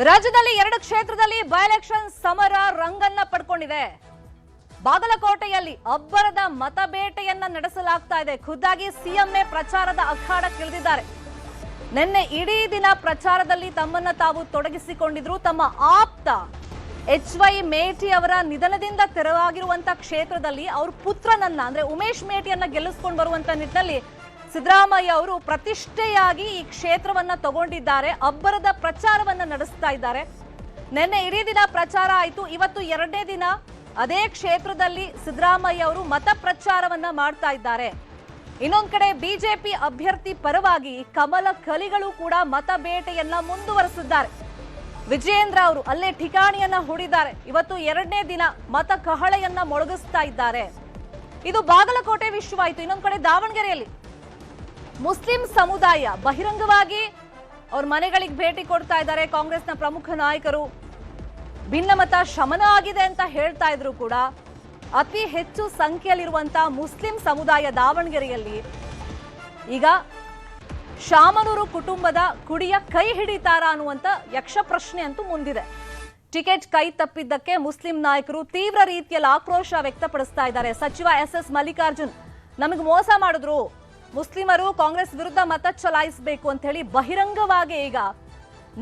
ರಾಜ್ಯದಲ್ಲಿ 2 ಕ್ಷೇತ್ರದಲ್ಲಿ by election ಸಮರ ರಂಗನ್ನ ಪಡ್ಕೊಂಡಿದೆ. ಬಾಗಲಕೋಟೆಯಲ್ಲಿ ಅಬ್ಬರದ ಮತಬೇಟೆಯನ್ನ ನಡೆಸಲಾಗ್ತಾ ಇದೆ. ಖುದ್ದಾಗಿ ಸಿಎಂಎ ಪ್ರಚಾರದ ಅಖಾಡಕ್ಕಿಳಿದಿದ್ದಾರೆ. ನಿನ್ನೆ ಇಡೀ ದಿನ ಪ್ರಚಾರದಲ್ಲಿ ತಮ್ಮನ್ನ ತಾವು ತೊಡಗಿಸಿಕೊಂಡಿದ್ರು. ತಮ್ಮ ಆಪ್ತ HY ಮೇಟಿ ಅವರ ನಿಧನದಿಂದ ತೆರವಾಗಿರುವಂತ ಕ್ಷೇತ್ರದಲ್ಲಿ ಅವ್ರ ಪುತ್ರನನ್ನ ಅಂದ್ರೆ ಉಮೇಶ್ ಮೇಟಿಯನ್ನ ಗೆಲ್ಲಿಸಿಕೊಂಡು ಬರುವಂತ ನಿಟ್ಟಿನಲ್ಲಿ ಸಿದ್ದರಾಮಯ್ಯ ಅವರು ಪ್ರತಿಷ್ಠೆಯಾಗಿ ಈ ಕ್ಷೇತ್ರವನ್ನ ತಗೊಂಡಿದ್ದಾರೆ. ಅಬ್ಬರದ ಪ್ರಚಾರವನ್ನ ನಡೆಸ್ತಾ ಇದ್ದಾರೆ. ನಿನ್ನೆ ಇಡೀ ದಿನ ಪ್ರಚಾರ ಆಯಿತು. ಇವತ್ತು 2ನೇ ದಿನ ಅದೇ ಕ್ಷೇತ್ರದಲ್ಲಿ ಸಿದ್ದರಾಮಯ್ಯ ಅವರು ಮತ ಪ್ರಚಾರವನ್ನ ಮಾಡ್ತಾ ಇದ್ದಾರೆ. ಇನ್ನೊಂದು ಕಡೆ ಬಿಜೆಪಿ ಅಭ್ಯರ್ಥಿ ಪರವಾಗಿ ಕಮಲ ಕಲಿಗಳು ಕೂಡ ಮತ ಬೇಟೆಯನ್ನ ಮುಂದುವರೆಸಿದ್ದಾರೆ. ವಿಜಯೇಂದ್ರ ಅವರು ಅಲ್ಲೇ ಠಿಕಾಣಿಯನ್ನ ಹೂಡಿದ್ದಾರೆ. ಇವತ್ತು 2ನೇ ದಿನ ಮತ ಕಹಳೆಯನ್ನ ಮೊಳಗಿಸ್ತಾ ಇದ್ದಾರೆ. ಇದು ಬಾಗಲಕೋಟೆ ವಿಷಯವಾಯಿತು. ಇನ್ನೊಂದು ಕಡೆ ದಾವಣಗೆರೆಯಲ್ಲಿ ಮುಸ್ಲಿಂ ಸಮುದಾಯ ಬಹಿರಂಗವಾಗಿ ಅವ್ರ ಮನೆಗಳಿಗೆ ಭೇಟಿ ಕೊಡ್ತಾ ಇದ್ದಾರೆ. ಕಾಂಗ್ರೆಸ್ನ ಪ್ರಮುಖ ನಾಯಕರು ಭಿನ್ನಮತ ಶಮನ ಆಗಿದೆ ಅಂತ ಹೇಳ್ತಾ ಇದ್ರು ಕೂಡ ಅತಿ ಹೆಚ್ಚು ಸಂಖ್ಯೆಯಲ್ಲಿರುವಂತಹ ಮುಸ್ಲಿಂ ಸಮುದಾಯ ದಾವಣಗೆರೆಯಲ್ಲಿ ಈಗ ಶಾಮನೂರು ಕುಟುಂಬದ ಕುಡಿಯ ಕೈ ಹಿಡಿತಾರಾ ಅನ್ನುವಂತ ಯಕ್ಷ ಪ್ರಶ್ನೆ ಅಂತೂ ಮುಂದಿದೆ. ಟಿಕೆಟ್ ಕೈ ತಪ್ಪಿದ್ದಕ್ಕೆ ಮುಸ್ಲಿಂ ನಾಯಕರು ತೀವ್ರ ರೀತಿಯಲ್ಲಿ ಆಕ್ರೋಶ ವ್ಯಕ್ತಪಡಿಸ್ತಾ ಇದ್ದಾರೆ. ಸಚಿವ SS ಮಲ್ಲಿಕಾರ್ಜುನ್ ನಮಗೆ ಮೋಸ ಮಾಡಿದ್ರು, ಮುಸ್ಲಿಮರು ಕಾಂಗ್ರೆಸ್ ವಿರುದ್ಧ ಮತ ಚಲಾಯಿಸಬೇಕು ಅಂತ ಹೇಳಿ ಬಹಿರಂಗವಾಗಿ ಈಗ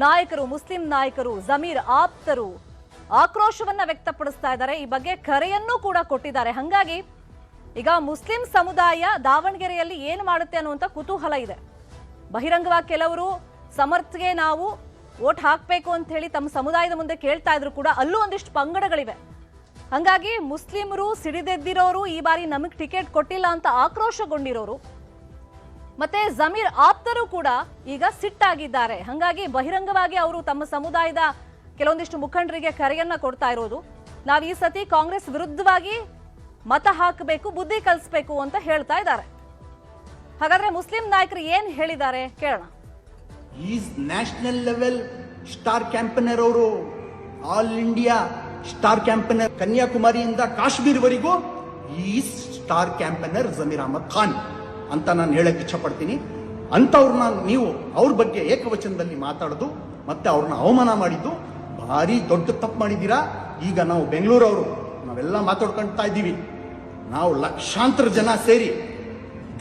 ನಾಯಕರು, ಮುಸ್ಲಿಂ ನಾಯಕರು, ಜಮೀರ್ ಆಪ್ತರು ಆಕ್ರೋಶವನ್ನ ವ್ಯಕ್ತಪಡಿಸ್ತಾ ಇದ್ದಾರೆ. ಈ ಬಗ್ಗೆ ಕರೆಯನ್ನು ಕೂಡ ಕೊಟ್ಟಿದ್ದಾರೆ. ಹಾಗಾಗಿ ಈಗ ಮುಸ್ಲಿಂ ಸಮುದಾಯ ದಾವಣಗೆರೆಯಲ್ಲಿ ಏನು ಮಾಡುತ್ತೆ ಅನ್ನುವಂಥ ಕುತೂಹಲ ಇದೆ. ಬಹಿರಂಗವಾಗಿ ಕೆಲವರು ಸಮರ್ಥ್ಗೆ ನಾವು ವೋಟ್ ಹಾಕಬೇಕು ಅಂತ ಹೇಳಿ ತಮ್ಮ ಸಮುದಾಯದ ಮುಂದೆ ಕೇಳ್ತಾ ಇದ್ರು ಕೂಡ ಅಲ್ಲೂ ಒಂದಿಷ್ಟು ಪಂಗಡಗಳಿವೆ. ಹಾಗಾಗಿ ಮುಸ್ಲಿಮರು ಸಿಡಿದೆದ್ದಿರೋರು ಈ ಬಾರಿ ನಮಗೆ ಟಿಕೆಟ್ ಕೊಟ್ಟಿಲ್ಲ ಅಂತ ಆಕ್ರೋಶಗೊಂಡಿರೋರು ಮತ್ತೆ ಜಮೀರ್ ಆಪ್ತರು ಕೂಡ ಈಗ ಸಿಟ್ಟಾಗಿದ್ದಾರೆ. ಹಾಗಾಗಿ ಬಹಿರಂಗವಾಗಿ ಅವರು ತಮ್ಮ ಸಮುದಾಯದ ಕೆಲವೊಂದಿಷ್ಟು ಮುಖಂಡರಿಗೆ ಕರೆಯನ್ನ ಕೊಡ್ತಾ ಇರೋದು, ನಾವು ಈ ಸತಿ ಕಾಂಗ್ರೆಸ್ ವಿರುದ್ಧವಾಗಿ ಮತ ಹಾಕಬೇಕು, ಬುದ್ಧಿ ಕಲಿಸಬೇಕು ಅಂತ ಹೇಳ್ತಾ ಇದ್ದಾರೆ. ಹಾಗಾದ್ರೆ ಮುಸ್ಲಿಂ ನಾಯಕರು ಏನ್ ಹೇಳಿದ್ದಾರೆ ಕೇಳೋಣ. Is national level star campaigner ಅವರು, ಆಲ್ ಇಂಡಿಯಾ ಸ್ಟಾರ್ ಕ್ಯಾಂಪೇನರ್, ಕನ್ಯಾಕುಮಾರಿಯಿಂದ ಕಾಶ್ಮೀರ್ವರೆಗೂ is star campaigner Zameer Ahmed Khan ಅಂತ ನಾನು ಹೇಳಕ್ ಇಚ್ಛಪಡ್ತೀನಿ. ಅಂತವ್ರನ್ನ ನೀವು ಅವ್ರ ಬಗ್ಗೆ ಏಕವಚನದಲ್ಲಿ ಮಾತಾಡೋದು ಮತ್ತೆ ಅವ್ರನ್ನ ಅವಮಾನ ಮಾಡಿದ್ದು ಭಾರಿ ದೊಡ್ಡ ತಪ್ಪು ಮಾಡಿದ್ದೀರಾ. ಈಗ ನಾವು ಬೆಂಗಳೂರವರು ನಾವೆಲ್ಲ ಮಾತಾಡ್ಕೊಳ್ತಾ ಇದ್ದೀವಿ. ನಾವು ಲಕ್ಷಾಂತರ ಜನ ಸೇರಿ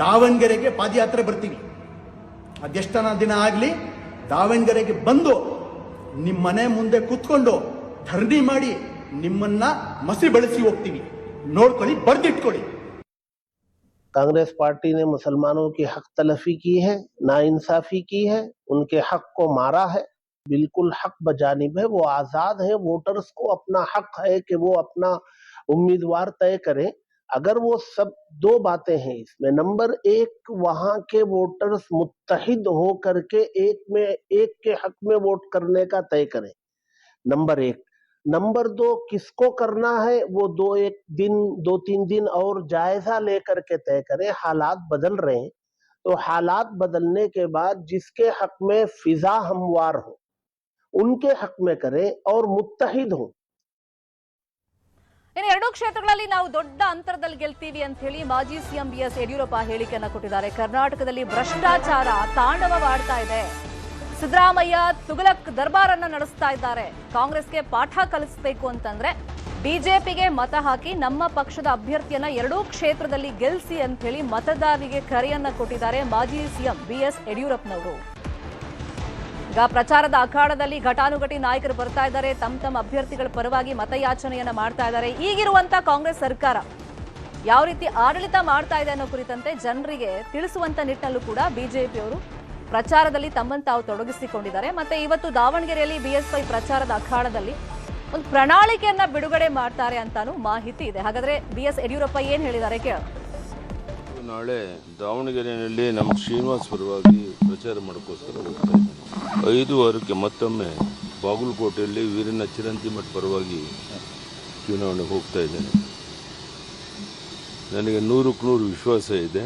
ದಾವಣಗೆರೆಗೆ ಪಾದಯಾತ್ರೆ ಬರ್ತೀವಿ. ಅದೆಷ್ಟನ ದಿನ ಆಗಲಿ ದಾವಣಗೆರೆಗೆ ಬಂದು ನಿಮ್ಮ ಮನೆ ಮುಂದೆ ಕೂತ್ಕೊಂಡು ಧರಣಿ ಮಾಡಿ ನಿಮ್ಮನ್ನ ಮಸಿ ಬಳಸಿ ಹೋಗ್ತೀವಿ. ನೋಡ್ಕೊಳ್ಳಿ, ಬರ್ದಿಟ್ಕೊಳ್ಳಿ. कांग्रेस पार्टी ने मुसलमानों की हक तलफी की है, नाइंसाफी की है, उनके हक को मारा है. बिल्कुल हक बजानिब है, वो आजाद है. वोटर्स को अपना हक है कि वो अपना उम्मीदवार तय करें. अगर वो सब दो बातें हैं इसमें, नंबर 1 वहां के वोटर्स मुत्तहिद हो करके एक के हक में वोट करने का तय करें, नंबर 1. नंबर 2 किसको करना है वो 2-3 दिन और जायजा लेकर के तय करें. हालात बदल रहे हैं, तो हालात बदलने के बाद जिसके हक में फिजा हमवार हो उनके हक में करें और मुत्तहिद हो. ಇನ್ನು 2 ಕ್ಷೇತ್ರಗಳಲ್ಲಿ ನಾವು ದೊಡ್ಡ ಅಂತರದಲ್ಲಿ ಗೆಲ್ತೀವಿ ಅಂತ ಹೇಳಿ ಮಾಜಿ ಸಿಎಂ BS ಯಡಿಯೂರಪ್ಪ ಹೇಳಿಕೆಯನ್ನು ಕೊಟ್ಟಿದ್ದಾರೆ. ಕರ್ನಾಟಕದಲ್ಲಿ ಭ್ರಷ್ಟಾಚಾರ ತಾಂಡವವಾಡ್ತಾ ಇದೆ. ಸಿದ್ದರಾಮಯ್ಯ ತುಗಲಕ್ ದರ್ಬಾರನ್ನ ನಡೆಸ್ತಾ ಇದ್ದಾರೆ. ಕಾಂಗ್ರೆಸ್ಗೆ ಪಾಠ ಕಲಿಸಬೇಕು ಅಂತಂದ್ರೆ ಬಿಜೆಪಿಗೆ ಮತ ಹಾಕಿ ನಮ್ಮ ಪಕ್ಷದ ಅಭ್ಯರ್ಥಿಯನ್ನ 2 ಕ್ಷೇತ್ರದಲ್ಲಿ ಗೆಲ್ಲಿಸಿ ಅಂತ ಹೇಳಿ ಮತದಾರರಿಗೆ ಕರೆಯನ್ನ ಕೊಟ್ಟಿದ್ದಾರೆ ಮಾಜಿ ಸಿಎಂ BS ಯಡಿಯೂರಪ್ಪನವರು. ಈಗ ಪ್ರಚಾರದ ಅಖಾಡದಲ್ಲಿ ಘಟಾನುಘಟಿ ನಾಯಕರು ಬರ್ತಾ ಇದ್ದಾರೆ. ತಮ್ಮ ಅಭ್ಯರ್ಥಿಗಳ ಪರವಾಗಿ ಮತಯಾಚನೆಯನ್ನ ಮಾಡ್ತಾ ಇದ್ದಾರೆ. ಈಗಿರುವಂತ ಕಾಂಗ್ರೆಸ್ ಸರ್ಕಾರ ಯಾವ ರೀತಿ ಆಡಳಿತ ಮಾಡ್ತಾ ಇದೆ ಅನ್ನೋ ಕುರಿತಂತೆ ಜನರಿಗೆ ತಿಳಿಸುವಂತ ನಿಟ್ಟಿನಲ್ಲೂ ಕೂಡ ಬಿಜೆಪಿಯವರು ಪ್ರಚಾರದಲ್ಲಿ ತಮ್ಮನ್ನು ತಾವು ತೊಡಗಿಸಿಕೊಂಡಿದ್ದಾರೆ. ಮತ್ತೆ ಇವತ್ತು ದಾವಣಗೆರೆಯಲ್ಲಿ BSY ಪ್ರಚಾರದ ಅಖಾಡದಲ್ಲಿ ಒಂದು ಪ್ರಣಾಳಿಕೆಯನ್ನ ಬಿಡುಗಡೆ ಮಾಡ್ತಾರೆ ಅಂತಾನೂ ಮಾಹಿತಿ ಇದೆ. ಹಾಗಾದ್ರೆ BS ಯಡಿಯೂರಪ್ಪ ಏನ್ ಹೇಳಿದ್ದಾರೆ ಕೇಳೋಣ. ನಾಳೆ ದಾವಣಗೆರೆಯಲ್ಲಿ ನಮ್ಮ ಶ್ರೀನಿವಾಸ್ ಪರವಾಗಿ ಪ್ರಚಾರ ಮಾಡೋಕ್ಕೋಸ್ಕರ ಹೋಗ್ತಾ ಇದ್ದೀನಿ. 5 ವಾರಕ್ಕೆ ಮತ್ತೊಮ್ಮೆ ಬಾಗಲಕೋಟೆಯಲ್ಲಿ ವೀರಣ್ಣ ಚಿರಂತಿಮಠ್ ಪರವಾಗಿ ಚುನಾವಣೆಗೆ ಹೋಗ್ತಾ ಇದ್ದೇನೆ. ನನಗೆ 100ಕ್ಕೆ 100 ವಿಶ್ವಾಸ ಇದೆ.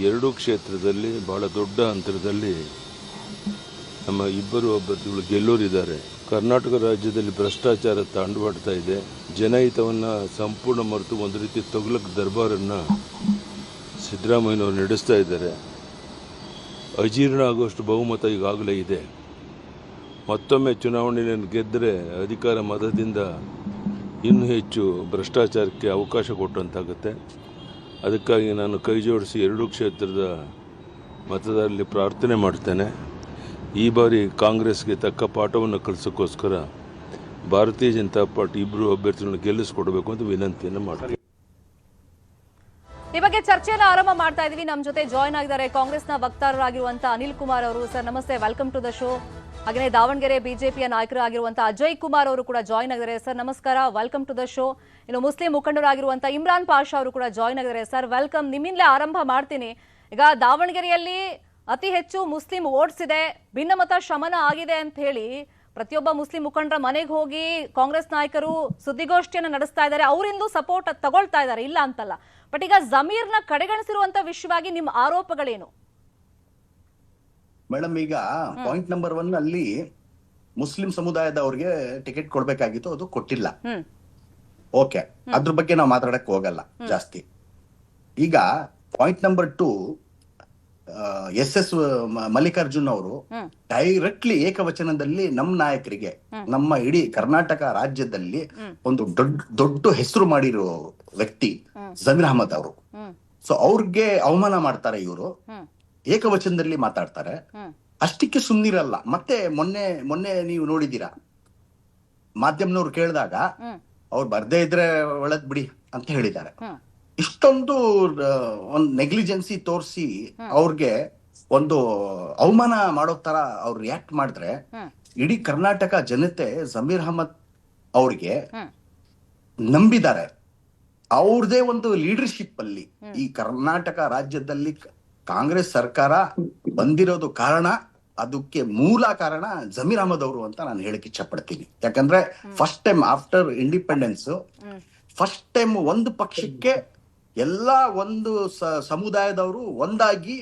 2 ಕ್ಷೇತ್ರದಲ್ಲಿ ಬಹಳ ದೊಡ್ಡ ಅಂತರದಲ್ಲಿ ನಮ್ಮ ಇಬ್ಬರು ಅಭ್ಯರ್ಥಿಗಳು ಗೆಲ್ಲೋರಿದ್ದಾರೆ. ಕರ್ನಾಟಕ ರಾಜ್ಯದಲ್ಲಿ ಭ್ರಷ್ಟಾಚಾರ ತಾಂಡವಾಡ್ತಾ ಇದೆ. ಜನಹಿತವನ್ನು ಸಂಪೂರ್ಣ ಮರೆತು ಒಂದು ರೀತಿ ತೊಗಲಕ್ ದರ್ಬಾರನ್ನು ಸಿದ್ದರಾಮಯ್ಯನವರು ನಡೆಸ್ತಾ ಇದ್ದಾರೆ. ಅಜೀರ್ಣ ಆಗುವಷ್ಟು ಬಹುಮತ ಈಗಾಗಲೇ ಇದೆ. ಮತ್ತೊಮ್ಮೆ ಚುನಾವಣೆಯನ್ನು ಗೆದ್ದರೆ ಅಧಿಕಾರ ಮತದಿಂದ ಇನ್ನೂ ಹೆಚ್ಚು ಭ್ರಷ್ಟಾಚಾರಕ್ಕೆ ಅವಕಾಶ ಕೊಟ್ಟಂತಾಗುತ್ತೆ. ಅದಕ್ಕಾಗಿ ನಾನು ಕೈ ಜೋಡಿಸಿ ಎರಡೂ ಕ್ಷೇತ್ರದ ಮತದಾರರಲ್ಲಿ ಪ್ರಾರ್ಥನೆ ಮಾಡ್ತೇನೆ. ಈ ಬಾರಿ ಕಾಂಗ್ರೆಸ್ಗೆ ತಕ್ಕ ಪಾಠವನ್ನು ಕಲಿಸೋಕ್ಕೋಸ್ಕರ ಭಾರತೀಯ ಜನತಾ ಪಾರ್ಟಿ ಇಬ್ಬರು ಅಭ್ಯರ್ಥಿಗಳನ್ನು ಗೆಲ್ಲಿಸ್ಕೊಡ್ಬೇಕು ಅಂತ ವಿನಂತಿಯನ್ನು ಮಾಡ್ತೀನಿ. ಈ ಬಗ್ಗೆ ಚರ್ಚೆಯನ್ನು ಆರಂಭ ಮಾಡ್ತಾ ಇದೀವಿ. ನಮ್ಮ ಜೊತೆ ಜಾಯ್ನ್ ಆಗಿದ್ದಾರೆ ಕಾಂಗ್ರೆಸ್ನ ವಕ್ತಾರರಾಗಿರುವಂತಹ ಅನಿಲ್ ಕುಮಾರ್ ಅವರು. ಸರ್ ನಮಸ್ತೆ, ವೆಲ್ಕಮ್ ಟು ದ ಶೋ. ಹಾಗೆಯೇ ದಾವಣಗೆರೆ ಬಿಜೆಪಿಯ ನಾಯಕರಾಗಿರುವಂತಹ ಅಜಯ್ ಕುಮಾರ್ ಅವರು ಕೂಡ ಜಾಯ್ನ್ ಆಗಿದ್ದಾರೆ. ಸರ್ ನಮಸ್ಕಾರ, ವೆಲ್ಕಮ್ ಟು ದ ಶೋ. ಇನ್ನು ಮುಸ್ಲಿಂ ಮುಖಂಡರಾಗಿರುವಂತಹ ಇಮ್ರಾನ್ ಪಾಷಾ ಅವರು ಕೂಡ ಜಾಯ್ನ್ ಆಗಿದ್ದಾರೆ. Sir welcome. ನಿಮ್ಮಿಂದಲೇ ಆರಂಭ ಮಾಡ್ತೀನಿ. ಈಗ ದಾವಣಗೆರೆಯಲ್ಲಿ ಅತಿ ಹೆಚ್ಚು ಮುಸ್ಲಿಂ ವೋಟ್ಸ್ ಇದೆ, ಭಿನ್ನಮತ ಶಮನ ಆಗಿದೆ ಅಂತ ಹೇಳಿ ಪ್ರತಿಯೊಬ್ಬ ಮುಸ್ಲಿಂ ಮುಖಂಡರ ಮನೆಗೆ ಹೋಗಿ ಕಾಂಗ್ರೆಸ್ ನಾಯಕರು ಸುದ್ದಿಗೋಷ್ಠಿಯನ್ನು ನಡೆಸ್ತಾ ಇದ್ದಾರೆ. ಅವರಿಂದು ಸಪೋರ್ಟ್ ತಗೊಳ್ತಾ ಇದ್ದಾರೆ, ಇಲ್ಲ ಅಂತಲ್ಲ. ಬಟ್ ಈಗ ಜಮೀರ್ನ ಕಡೆಗಣಿಸಿರುವಂತ ವಿಷಯವಾಗಿ ನಿಮ್ಮ ಆರೋಪಗಳೇನು? ಮೇಡಮ್, ಈಗ ಪಾಯಿಂಟ್ ನಂಬರ್ 1 ಅಲ್ಲಿ ಮುಸ್ಲಿಂ ಸಮುದಾಯದವ್ರಿಗೆ ಟಿಕೆಟ್ ಕೊಡ್ಬೇಕಾಗಿತ್ತು, ಅದು ಕೊಟ್ಟಿಲ್ಲ. ಓಕೆ, ಅದ್ರ ಬಗ್ಗೆ ನಾವು ಮಾತಾಡಕ್ ಹೋಗಲ್ಲ ಜಾಸ್ತಿ. ಈಗ ಪಾಯಿಂಟ್ ನಂಬರ್ 2, ಎಸ್ ಮಲ್ಲಿಕಾರ್ಜುನ್ ಅವರು ಡೈರೆಕ್ಟ್ಲಿ ಏಕವಚನದಲ್ಲಿ ನಮ್ಮ ನಾಯಕರಿಗೆ, ನಮ್ಮ ಇಡೀ ಕರ್ನಾಟಕ ರಾಜ್ಯದಲ್ಲಿ ಒಂದು ದೊಡ್ಡ ಹೆಸರು ಮಾಡಿರೋ ವ್ಯಕ್ತಿ ಜಮೀರ್ ಅಹಮದ್ ಅವರು. ಸೊ ಅವ್ರಿಗೆ ಅವಮಾನ ಮಾಡ್ತಾರೆ ಇವರು, ಏಕವಚನದಲ್ಲಿ ಮಾತಾಡ್ತಾರೆ. ಅಷ್ಟಕ್ಕೆ ಸುಮ್ನಿರಲ್ಲ. ಮತ್ತೆ ಮೊನ್ನೆ ನೀವು ನೋಡಿದೀರಾ, ಮಾಧ್ಯಮದವ್ರು ಕೇಳಿದಾಗ ಅವ್ರು ಬರ್ದೇ ಇದ್ರೆ ಒಳ್ಳೇದ್ ಬಿಡಿ ಅಂತ ಹೇಳಿದ್ದಾರೆ. ಇಷ್ಟೊಂದು ಒಂದು ನೆಗ್ಲಿಜೆನ್ಸಿ ತೋರಿಸಿ ಅವ್ರಿಗೆ ಒಂದು ಅವಮಾನ ಮಾಡೋ ತರ ಅವ್ರು ರಿಯಾಕ್ಟ್ ಮಾಡಿದ್ರೆ, ಇಡೀ ಕರ್ನಾಟಕ ಜನತೆ ಜಮೀರ್ ಅಹಮದ್ ಅವ್ರಿಗೆ ನಂಬಿದ್ದಾರೆ. ಅವ್ರದೇ ಒಂದು ಲೀಡರ್ಶಿಪ್ ಅಲ್ಲಿ ಈ ಕರ್ನಾಟಕ ರಾಜ್ಯದಲ್ಲಿ ಕಾಂಗ್ರೆಸ್ ಸರ್ಕಾರ ಬಂದಿರೋದು ಕಾರಣ, ಅದಕ್ಕೆ ಮೂಲ ಕಾರಣ ಜಮೀರ್ ಅಹಮದ್ ಅವರು ಅಂತ ನಾನು ಹೇಳಕ್ ಇಚ್ಛೆ ಪಡ್ತೀನಿ. ಯಾಕಂದ್ರೆ first time after independence, first time ಒಂದು ಪಕ್ಷಕ್ಕೆ ಎಲ್ಲಾ ಒಂದು ಸಮುದಾಯದವರು ಒಂದಾಗಿ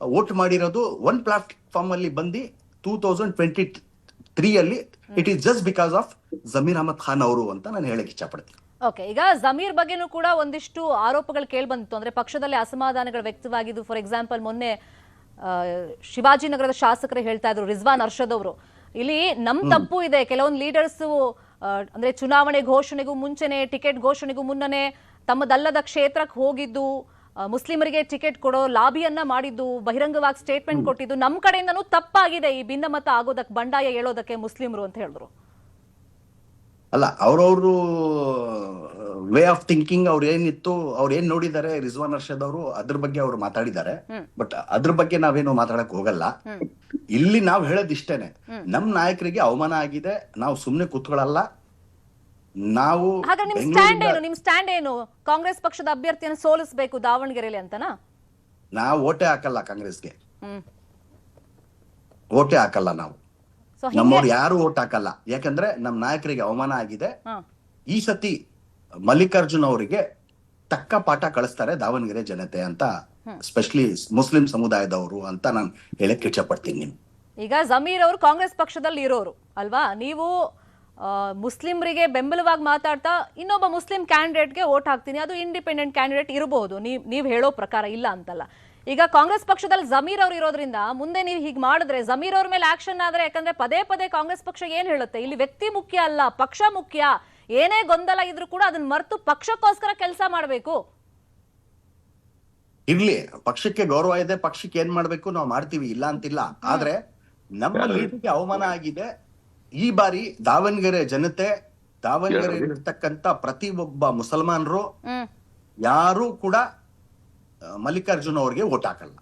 ವೋಟ್ ಮಾಡಿರೋದು ಒನ್ ಪ್ಲಾಟ್ಫಾರ್ಮ್ ಅಲ್ಲಿ ಬಂದು 2023 ಅಲ್ಲಿ. It is just because of Zameer Ahmed Khan ಅವರು ಅಂತ ನಾನು ಹೇಳಕ್ ಇಚ್ಛೆ ಪಡ್ತೀನಿ. ಓಕೆ, ಈಗ ಜಮೀರ್ ಬಗ್ಗೆನೂ ಕೂಡ ಒಂದಿಷ್ಟು ಆರೋಪಗಳು ಕೇಳಿ ಬಂದಿತ್ತು. ಅಂದ್ರೆ ಪಕ್ಷದಲ್ಲಿ ಅಸಮಾಧಾನಗಳು ವ್ಯಕ್ತವಾಗಿದ್ದು. ಫಾರ್ ಎಕ್ಸಾಂಪಲ್, ಮೊನ್ನೆ ಶಿವಾಜಿನಗರದ ಶಾಸಕರು ಹೇಳ್ತಾ ಇದ್ರು, ರಿಜ್ವಾನ್ ಅರ್ಷದ್ ಅವರು, ಇಲ್ಲಿ ನಮ್ ತಪ್ಪು ಇದೆ. ಕೆಲವೊಂದು ಲೀಡರ್ಸ್ ಅಂದ್ರೆ ಚುನಾವಣೆ ಘೋಷಣೆಗೂ ಮುಂಚೆನೆ, ಟಿಕೆಟ್ ಘೋಷಣೆಗೂ ಮುನ್ನನೇ ತಮ್ಮದಲ್ಲದ ಕ್ಷೇತ್ರಕ್ಕೆ ಹೋಗಿದ್ದು, ಮುಸ್ಲಿಮರಿಗೆ ಟಿಕೆಟ್ ಕೊಡೋ ಲಾಬಿಯನ್ನ ಮಾಡಿದ್ದು, ಬಹಿರಂಗವಾಗಿ ಸ್ಟೇಟ್ಮೆಂಟ್ ಕೊಟ್ಟಿದ್ದು ನಮ್ಮ ಕಡೆಯಿಂದನೂ ತಪ್ಪಾಗಿದೆ ಈ ಭಿನ್ನಮತ ಆಗೋದಕ್ಕೆ, ಬಂಡಾಯ ಹೇಳೋದಕ್ಕೆ ಮುಸ್ಲಿಮರು ಅಂತ ಹೇಳಿದ್ರು. ಅಲ್ಲ, ಅವ್ರವ್ರು ವೇ ಆಫ್ ಥಿಂಕಿಂಗ್ ಅವ್ರ ಏನಿತ್ತು, ಅವ್ರು ಏನ್ ನೋಡಿದ್ದಾರೆ ರಿಜ್ವಾನ್ ಅರ್ಷದ್ ಅವರು, ಅದ್ರ ಬಗ್ಗೆ ಅವ್ರು ಮಾತಾಡಿದ್ದಾರೆ. ಬಟ್ ಅದ್ರ ಬಗ್ಗೆ ನಾವೇನು ಮಾತಾಡಕ್ ಹೋಗಲ್ಲ. ಇಲ್ಲಿ ನಾವ್ ಹೇಳೋದಿಷ್ಟೇನೆ, ನಮ್ ನಾಯಕರಿಗೆ ಅವಮಾನ ಆಗಿದೆ, ನಾವು ಸುಮ್ನೆ ಕೂತ್ಕೊಳ್ಳಲ್ಲ. ನಾವು ನಿಮ್ ಸ್ಟ್ಯಾಂಡ್ ಏನು? ಕಾಂಗ್ರೆಸ್ ಪಕ್ಷದ ಅಭ್ಯರ್ಥಿಯನ್ನು ಸೋಲಿಸಬೇಕು ದಾವಣಗೆರೆಯಲ್ಲಿ ಅಂತನಾ? ನಾವು ಓಟೇ ಹಾಕಲ್ಲ ಕಾಂಗ್ರೆಸ್ಗೆ, ಓಟೇ ಹಾಕಲ್ಲ ನಾವು. ನಮ್ಮವ್ರು ಯಾರು ಓಟ್ ಹಾಕಲ್ಲ. ಯಾಕಂದ್ರೆ ನಮ್ ನಾಯಕರಿಗೆ ಅವಮಾನ ಆಗಿದೆ. ಈ ಸತಿ ಮಲ್ಲಿಕಾರ್ಜುನ್ ಅವರಿಗೆ ತಕ್ಕ ಪಾಠ ಕಳಿಸ್ತಾರೆ ದಾವಣಗೆರೆ ಜನತೆ ಅಂತ, ಸ್ಪೆಷಲಿ ಮುಸ್ಲಿಂ ಸಮುದಾಯದವರು ಅಂತ ನಾನು ಹೇಳಕ್ ಇಚ್ಛೆ ಪಡ್ತೀನಿ. ಈಗ ಜಮೀರ್ ಅವರು ಕಾಂಗ್ರೆಸ್ ಪಕ್ಷದಲ್ಲಿ ಇರೋರು ಅಲ್ವಾ? ನೀವು ಮುಸ್ಲಿಮರಿಗೆ ಬೆಂಬಲವಾಗಿ ಮಾತಾಡ್ತಾ ಇನ್ನೊಬ್ಬ ಮುಸ್ಲಿಂ ಕ್ಯಾಂಡಿಡೇಟ್ಗೆ ವೋಟ್ ಹಾಕ್ತೀನಿ, ಅದು ಇಂಡಿಪೆಂಡೆಂಟ್ ಕ್ಯಾಂಡಿಡೇಟ್ ಇರಬಹುದು, ನೀವು ಹೇಳೋ ಪ್ರಕಾರ, ಇಲ್ಲ ಅಂತಲ್ಲ. ಈಗ ಕಾಂಗ್ರೆಸ್ ಪಕ್ಷದಲ್ಲಿ ಜಮೀರ್ ಅವರು ಇರೋದ್ರಿಂದ ಮುಂದೆ ನೀವು ಹೀಗೆ ಮಾಡಿದ್ರೆ ಜಮೀರ್ ಅವ್ರ ಮೇಲೆ ಆಕ್ಷನ್ ಆದ್ರೆ, ಯಾಕಂದ್ರೆ ಪದೇ ಪದೇ ಕಾಂಗ್ರೆಸ್ ಪಕ್ಷ ಏನ್ ಹೇಳುತ್ತೆ, ಇಲ್ಲಿ ವ್ಯಕ್ತಿ ಮುಖ್ಯ ಅಲ್ಲ ಪಕ್ಷ ಮುಖ್ಯ, ಏನೇ ಗೊಂದಲ ಇದ್ರೂ ಕೂಡ ಅದನ್ನ ಮರೆತು ಪಕ್ಷಕ್ಕೋಸ್ಕರ ಕೆಲಸ ಮಾಡಬೇಕು. ಇರ್ಲಿ, ಪಕ್ಷಕ್ಕೆ ಗೌರವ ಇದೆ, ಪಕ್ಷಕ್ಕೆ ಏನ್ ಮಾಡ್ಬೇಕು ನಾವು ಮಾಡ್ತೀವಿ, ಇಲ್ಲ ಅಂತಿಲ್ಲ. ಆದ್ರೆ ನಮ್ಮ ಲೀಡರ್ಗೆ ಅವಮಾನ ಆಗಿದೆ. ಈ ಬಾರಿ ದಾವಣಗೆರೆ ಜನತೆ, ದಾವಣಗೆರೆ ಇರ್ತಕ್ಕಂತ ಪ್ರತಿ ಒಬ್ಬ ಮುಸಲ್ಮಾನರು ಯಾರು ಕೂಡ ಮಲ್ಲಿಕಾರ್ಜುನ್ ಅವ್ರಿಗೆ ವೋಟ್ ಹಾಕಲ್ಲ,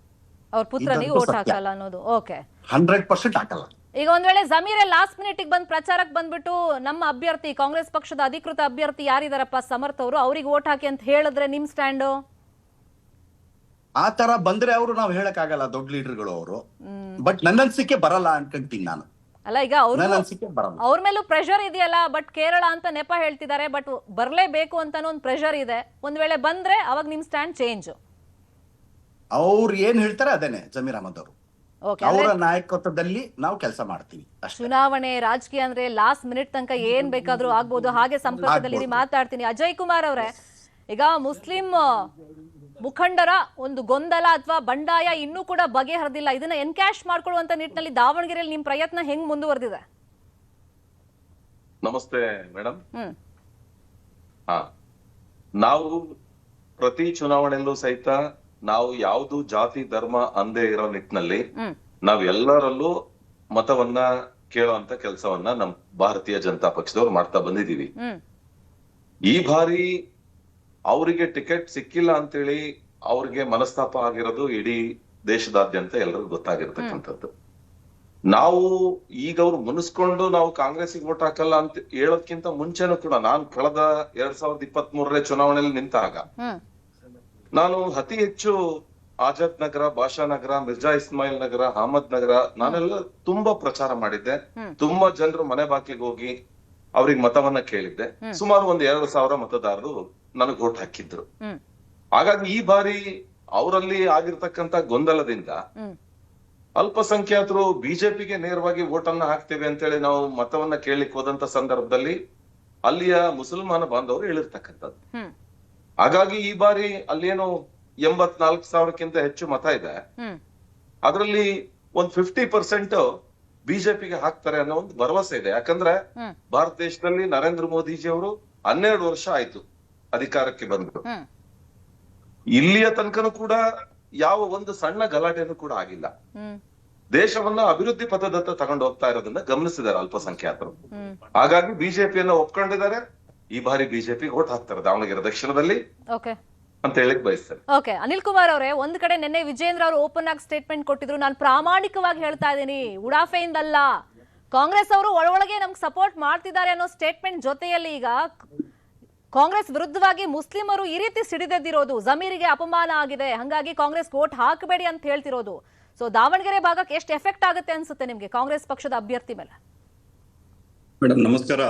ಅವ್ರ ಪುತ್ರನಿಗೆ ವೋಟ್ ಹಾಕಲ್ಲ ಅನ್ನೋದು. ಓಕೆ, 100% ಹಾಕಲ್ಲ. ಈಗ ಒಂದ್ ವೇಳೆ ಜಮೀರ್ ಲಾಸ್ಟ್ ಮಿನಿಟ್ ಬಂದ್ ಪ್ರಚಾರಕ್ಕೆ ಬಂದ್ಬಿಟ್ಟು ನಮ್ಮ ಅಭ್ಯರ್ಥಿ, ಕಾಂಗ್ರೆಸ್ ಪಕ್ಷದ ಅಧಿಕೃತ ಅಭ್ಯರ್ಥಿ ಯಾರಿದಾರಪ್ಪ ಸಮರ್ಥ್ ಅವರು, ಅವ್ರಿಗೆ ವೋಟ್ ಹಾಕಿ ಅಂತ ಹೇಳಿದ್ರೆ ನಿಮ್ ಸ್ಟ್ಯಾಂಡ್? ಆ ತರ ಬಂದ್ರೆ ಅವರು ನಾವು ಹೇಳಕ್ ಆಗಲ್ಲ, ದೊಡ್ಡ ಲೀಡರ್ಗಳು ಅವರು. ಬಟ್ ನನ್ನ ಅನ್ಸಿಕೆ ಬರಲ್ಲ ಅನ್ಕೊಂತೀನಿ ನಾನು. ಅಲ್ಲ, ಈಗ ಅವ್ರ ಮೇಲೂ ಪ್ರೆಷರ್ ಇದೆಯಲ್ಲ. ಬಟ್ ಕೇರಳ ಅಂತ ನೆಪ ಹೇಳ್ತಿದ್ದಾರೆ, ಬಟ್ ಬರ್ಲೇಬೇಕು ಅಂತ ಒಂದು ಪ್ರೆಷರ್ ಇದೆ. ಒಂದ್ ವೇಳೆ ಬಂದ್ರೆ ಅವಾಗ ನಿಮ್ ಸ್ಟ್ಯಾಂಡ್ ಚೇಂಜ್? ಅವ್ರು ಏನ್ ಹೇಳ್ತಾರೆ ಅದೇನೆ ಜಮೀರ್ ಅಹಮದ್ ಅವರು. ಅವರ ನಾಯಕತ್ವದಲ್ಲಿ ನಾವು ಕೆಲಸ ಮಾಡ್ತೀವಿ. ಚುನಾವಣೆ ರಾಜಕೀಯ ಅಂದ್ರೆ ಲಾಸ್ಟ್ ಮಿನಿಟ್ ತನಕ ಏನ್ ಬೇಕಾದ್ರೂ ಆಗ್ಬೋದು. ಹಾಗೆ ಸಂಪರ್ಕದಲ್ಲಿ ಮಾತಾಡ್ತೀನಿ. ಅಜಯ್ ಕುಮಾರ್ ಅವರೇ, ಈಗ ಮುಸ್ಲಿಂ ಮುಖಂಡರ ಒಂದು ಗೊಂದಲ ಅಥವಾ ಬಂಡಾಯ ಇನ್ನೂ ಕೂಡ ಬಗೆಹರಿದಿಲ್ಲ. ಇದನ್ನ ಎನ್ಕ್ಯಾಶ್ ಮಾಡ್ಕೊಳ್ಳುವಂತ ನಿಟ್ಟಿನಲ್ಲಿ ದಾವಣಗೆರೆಯಲ್ಲಿ ನಿಮ್ ಪ್ರಯತ್ನ ಹೆಂಗ್ ಮುಂದುವರೆದಿದೆ? ನಮಸ್ತೆ ಮೇಡಮ್. ನಾವು ಪ್ರತಿ ಚುನಾವಣೆಯಲ್ಲೂ ಸಹಿತ ನಾವು ಯಾವ್ದು ಜಾತಿ ಧರ್ಮ ಅಂದೇ ಇರೋ ನಿಟ್ಟಿನಲ್ಲಿ ನಾವ್ ಎಲ್ಲರಲ್ಲೂ ಮತವನ್ನ ಕೇಳುವಂತ ಕೆಲಸವನ್ನ ನಮ್ ಭಾರತೀಯ ಜನತಾ ಪಕ್ಷದವ್ರು ಮಾಡ್ತಾ ಬಂದಿದೀವಿ. ಈ ಬಾರಿ ಅವರಿಗೆ ಟಿಕೆಟ್ ಸಿಕ್ಕಿಲ್ಲ ಅಂತೇಳಿ ಅವ್ರಿಗೆ ಮನಸ್ತಾಪ ಆಗಿರೋದು ಇಡೀ ದೇಶದಾದ್ಯಂತ ಎಲ್ರಿಗೂ ಗೊತ್ತಾಗಿರ್ತಕ್ಕಂಥದ್ದು. ನಾವು ಈಗ ಅವ್ರು ಮುನಿಸ್ಕೊಂಡು ನಾವು ಕಾಂಗ್ರೆಸ್ಗೆ ವೋಟ್ ಹಾಕಲ್ಲ ಅಂತ ಹೇಳೋದ್ಕಿಂತ ಮುಂಚೆನೂ ಕೂಡ ನಾನು ಕಳೆದ 2023 ಚುನಾವಣೆಯಲ್ಲಿ ನಿಂತಾಗ ನಾನು ಅತಿ ಹೆಚ್ಚು ಆಜಾದ್ ನಗರ, ಭಾಷಾನಗರ, ಮಿರ್ಜಾ ಇಸ್ಮಾಯಿಲ್ ನಗರ, ಅಹಮದ್ ನಗರ ನಾನೆಲ್ಲ ತುಂಬಾ ಪ್ರಚಾರ ಮಾಡಿದ್ದೆ. ತುಂಬಾ ಜನರು ಮನೆ ಬಾಕಿಗೆ ಹೋಗಿ ಅವ್ರಿಗೆ ಮತವನ್ನ ಕೇಳಿದ್ದೆ. ಸುಮಾರು 2,000 ಮತದಾರರು ನನಗ್ ವೋಟ್ ಹಾಕಿದ್ರು. ಹಾಗಾಗಿ ಈ ಬಾರಿ ಅವರಲ್ಲಿ ಆಗಿರ್ತಕ್ಕಂತ ಗೊಂದಲದಿಂದ ಅಲ್ಪಸಂಖ್ಯಾತರು ಬಿಜೆಪಿಗೆ ನೇರವಾಗಿ ವೋಟ್ ಅನ್ನ ಹಾಕ್ತೇವೆ ಅಂತೇಳಿ ನಾವು ಮತವನ್ನ ಕೇಳಲಿಕ್ಕೆ ಹೋದಂತ ಸಂದರ್ಭದಲ್ಲಿ ಅಲ್ಲಿಯ ಮುಸಲ್ಮಾನ ಬಾಂಧವರು ಹೇಳಿರ್ತಕ್ಕಂಥದ್ದು. ಹಾಗಾಗಿ ಈ ಬಾರಿ ಅಲ್ಲೇನು 84,000ಕ್ಕಿಂತ ಹೆಚ್ಚು ಮತ ಇದೆ. ಅದರಲ್ಲಿ 50% ಬಿಜೆಪಿಗೆ ಹಾಕ್ತಾರೆ ಅನ್ನೋ ಒಂದು ಭರವಸೆ ಇದೆ. ಯಾಕಂದ್ರೆ ಭಾರತ ದೇಶದಲ್ಲಿ ನರೇಂದ್ರ ಮೋದಿಜಿ ಅವರು 12 ವರ್ಷ ಆಯ್ತು ಅಧಿಕಾರಕ್ಕೆ ಬಂದ್ರು. ಇಲ್ಲಿಯ ತನಕನೂ ಕೂಡ ಯಾವ ಒಂದು ಸಣ್ಣ ಗಲಾಟೆನೂ ಕೂಡ ಆಗಿಲ್ಲ. ದೇಶವನ್ನ ಅಭಿವೃದ್ಧಿ ಪಥದತ್ತ ತಗೊಂಡು ಹೋಗ್ತಾ ಇರೋದನ್ನ ಗಮನಿಸಿದ್ದಾರೆ ಅಲ್ಪಸಂಖ್ಯಾತರು. ಹಾಗಾಗಿ ಬಿಜೆಪಿಯನ್ನ ಒಪ್ಕೊಂಡಿದ್ದಾರೆ. ಈ ಬಾರಿ ಬಿಜೆಪಿ ವೋಟ್ ಹಾಕ್ತಾರೆ ದಾವಣಗೆರೆ ದಕ್ಷಿಣದಲ್ಲಿ ಅಂತ ಹೇಳಿಕ್ ಬಯಸ್ತಾರೆ. ಓಕೆ, ಅನಿಲ್ ಕುಮಾರ್ ಅವರೇ, ಒಂದ್ ಕಡೆ ನಿನ್ನೆ ವಿಜೇಂದ್ರ ಅವರು ಓಪನ್ ಆಗಿ ಸ್ಟೇಟ್ಮೆಂಟ್ ಕೊಟ್ಟಿದ್ರು, ನಾನು ಪ್ರಾಮಾಣಿಕವಾಗಿ ಹೇಳ್ತಾ ಇದ್ದೀನಿ, ಉಡಾಫೆಯಿಂದಲ್ಲ, ಕಾಂಗ್ರೆಸ್ ಅವರು ಒಳಗೆ ನಮ್ಗೆ ಸಪೋರ್ಟ್ ಮಾಡ್ತಿದ್ದಾರೆ ಅನ್ನೋ ಸ್ಟೇಟ್ಮೆಂಟ್ ಜೊತೆಯಲ್ಲಿ ಈಗ ಕಾಂಗ್ರೆಸ್ ವಿರುದ್ಧವಾಗಿ ಮುಸ್ಲಿಮರು ಈ ರೀತಿ ಸಿಡಿದೆದ್ದಿರೋದು, ಜಮೀರಿಗೆ ಅಪಮಾನ ಆಗಿದೆ, ಹಂಗಾಗಿ ಕಾಂಗ್ರೆಸ್ ವೋಟ್ ಹಾಕಬೇಡಿ ಅಂತ ಹೇಳ್ತಿರೋದು. ಸೊ ದಾವಣಗೆರೆ ಭಾಗಕ್ಕೆ ಎಷ್ಟು ಎಫೆಕ್ಟ್ ಆಗುತ್ತೆ ಅನ್ಸುತ್ತೆ ನಿಮ್ಗೆ ಕಾಂಗ್ರೆಸ್ ಪಕ್ಷದ ಅಭ್ಯರ್ಥಿ ಮೇಲೆ? ಮೇಡಮ್ ನಮಸ್ಕಾರ.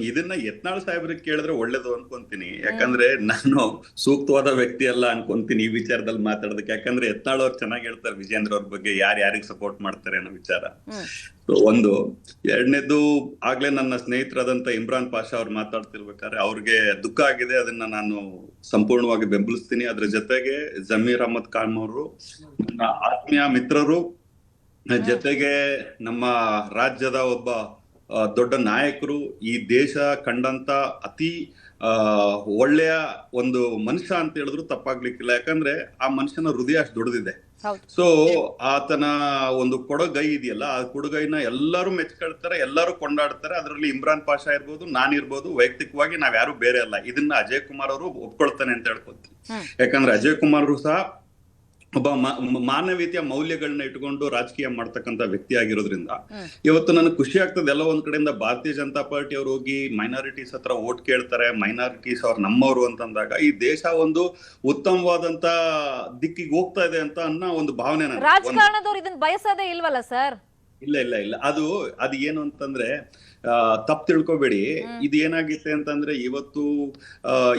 ಇದನ್ನ ಯತ್ನಾಳ್ ಸಾಹೇಬ್ರಿಗೆ ಕೇಳಿದ್ರೆ ಒಳ್ಳೇದು ಅನ್ಕೊಂತೀನಿ. ಯಾಕಂದ್ರೆ ನಾನು ಸೂಕ್ತವಾದ ವ್ಯಕ್ತಿ ಅಲ್ಲ ಅನ್ಕೊಂತೀನಿ ಈ ವಿಚಾರದಲ್ಲಿ ಮಾತಾಡೋದಕ್ಕೆ. ಯಾಕಂದ್ರೆ ಯತ್ನಾಳ್ ಅವ್ರು ಚೆನ್ನಾಗಿ ಹೇಳ್ತಾರೆ ವಿಜೇಂದ್ರ ಅವ್ರ ಬಗ್ಗೆ, ಯಾರಿಗೆ ಸಪೋರ್ಟ್ ಮಾಡ್ತಾರೆ ಅನ್ನೋ ವಿಚಾರ. ಒಂದು. ಎರಡನೇದು, ಆಗ್ಲೇ ನನ್ನ ಸ್ನೇಹಿತರಾದಂತ ಇಮ್ರಾನ್ ಪಾಷಾ ಅವ್ರು ಮಾತಾಡ್ತಿರ್ಬೇಕಾದ್ರೆ ಅವ್ರಿಗೆ ದುಃಖ ಆಗಿದೆ, ಅದನ್ನ ನಾನು ಸಂಪೂರ್ಣವಾಗಿ ಬೆಂಬಲಿಸ್ತೀನಿ. ಅದ್ರ ಜೊತೆಗೆ ಜಮೀರ್ ಅಹಮದ್ ಖಾನ್ ಅವರು ನನ್ನ ಆತ್ಮೀಯ ಮಿತ್ರರು, ಜೊತೆಗೆ ನಮ್ಮ ರಾಜ್ಯದ ಒಬ್ಬ ದೊಡ್ಡ ನಾಯಕರು, ಈ ದೇಶ ಕಂಡಂತ ಅತಿ ಒಳ್ಳೆಯ ಒಂದು ಮನುಷ್ಯ ಅಂತ ಹೇಳಿದ್ರು ತಪ್ಪಾಗ್ಲಿಕ್ಕಿಲ್ಲ. ಯಾಕಂದ್ರೆ ಆ ಮನುಷ್ಯನ ಹೃದಯ ಅಷ್ಟು ದೊಡ್ಡದಿದೆ. ಸೊ ಆತನ ಒಂದು ಕೊಡುಗೈ ಇದೆಯಲ್ಲ, ಆ ಕೊಡುಗೈನ ಎಲ್ಲರೂ ಮೆಚ್ಕೊಳ್ತಾರೆ, ಎಲ್ಲರೂ ಕೊಂಡಾಡ್ತಾರೆ. ಅದರಲ್ಲಿ ಇಮ್ರಾನ್ ಪಾಷಾ ಇರ್ಬೋದು, ನಾನಿರ್ಬೋದು, ವೈಯಕ್ತಿಕವಾಗಿ ನಾವ್ಯಾರು ಬೇರೆ ಅಲ್ಲ. ಇದನ್ನ ಅಜಯ್ ಕುಮಾರ್ ಅವರು ಒಪ್ಕೊಳ್ತಾನೆ ಅಂತ ಹೇಳ್ಕೊತೀನಿ. ಯಾಕಂದ್ರೆ ಅಜಯ್ ಕುಮಾರ್ ಸಹ ಒಬ್ಬ ಮಾನವೀಯತೆಯ ಮೌಲ್ಯಗಳನ್ನ ಇಟ್ಕೊಂಡು ರಾಜಕೀಯ ಮಾಡ್ತಕ್ಕಂಥ ವ್ಯಕ್ತಿ ಆಗಿರೋದ್ರಿಂದ ಇವತ್ತು ನನಗೆ ಖುಷಿ ಆಗ್ತದೆ. ಎಲ್ಲ ಒಂದ್ ಕಡೆಯಿಂದ ಭಾರತೀಯ ಜನತಾ ಪಾರ್ಟಿ ಅವ್ರು ಹೋಗಿ ಮೈನಾರಿಟೀಸ್ ಹತ್ರ ವೋಟ್ ಕೇಳ್ತಾರೆ, ಮೈನಾರಿಟೀಸ್ ಅವ್ರು ನಮ್ಮವರು ಅಂತಂದಾಗ ಈ ದೇಶ ಒಂದು ಉತ್ತಮವಾದಂತ ದಿಕ್ಕಿಗೆ ಹೋಗ್ತಾ ಇದೆ ಅಂತ ಅನ್ನೋ ಒಂದು ಭಾವನೆ. ರಾಜಕಾರಣದವ್ರು ಇದನ್ನ ಬಯಸೋದೇ ಇಲ್ವಲ್ಲ ಸರ್? ಇಲ್ಲ ಅದು ಏನು ಅಂತಂದ್ರೆ ತಪ್ಪು ತಿಳ್ಕೊಬೇಡಿ. ಇದು ಏನಾಗಿದೆ ಅಂತಂದ್ರೆ ಇವತ್ತು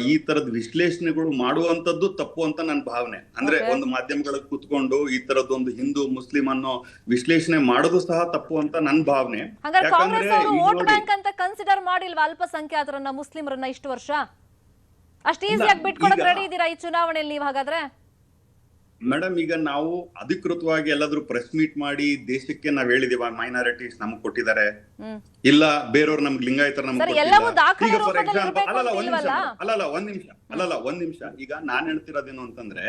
ಈ ತರದ ವಿಶ್ಲೇಷಣೆಗಳು ಮಾಡುವಂತದ್ದು ತಪ್ಪು ಅಂತ ನನ್ನ ಭಾವನೆ. ಅಂದ್ರೆ ಒಂದು ಮಾಧ್ಯಮಗಳಿಗೆ ಕೂತ್ಕೊಂಡು ಈ ತರದೊಂದು ಹಿಂದೂ ಮುಸ್ಲಿಂ ಅನ್ನೋ ವಿಶ್ಲೇಷಣೆ ಮಾಡೋದು ಸಹ ತಪ್ಪು ಅಂತ ನನ್ನ ಭಾವನೆ. ವೋಟ್ ಬ್ಯಾಂಕ್ ಅಂತ ಕನ್ಸಿಡರ್ ಮಾಡಿಲ್ವಾ ಅಲ್ಪಸಂಖ್ಯಾತರನ್ನ, ಮುಸ್ಲಿಮರನ್ನ ಇಷ್ಟು ವರ್ಷ? ಅಷ್ಟು ಈಸಿಯಾಗಿ ಬಿಟ್ಕೊಡಕ್ ರೆಡಿ ಇದೀರಾ ಈ ಚುನಾವಣೆಯಲ್ಲಿ ನೀವು ಹಾಗಾದ್ರೆ? ಮೇಡಮ್, ಈಗ ನಾವು ಅಧಿಕೃತವಾಗಿ ಎಲ್ಲಾದ್ರೂ ಪ್ರೆಸ್ ಮೀಟ್ ಮಾಡಿ ದೇಶಕ್ಕೆ ನಾವ್ ಹೇಳಿದೀವ ಮೈನಾರಿಟೀಸ್ ನಮಗ್ ಕೊಟ್ಟಿದ್ದಾರೆ, ಇಲ್ಲ ಬೇರೆಯವ್ರು ನಮ್ಗೆ ಲಿಂಗಾಯತರ ನಮ್ಗೆ ಕೊಟ್ಟಿದ್ದಾರೆ. ಈಗ ಫಾರ್ ಎಕ್ಸಾಂಪಲ್ ಒಂದ್ ನಿಮಿಷ ಈಗ ನಾನ್ ಹೇಳ್ತಿರೋದೇನು ಅಂತಂದ್ರೆ,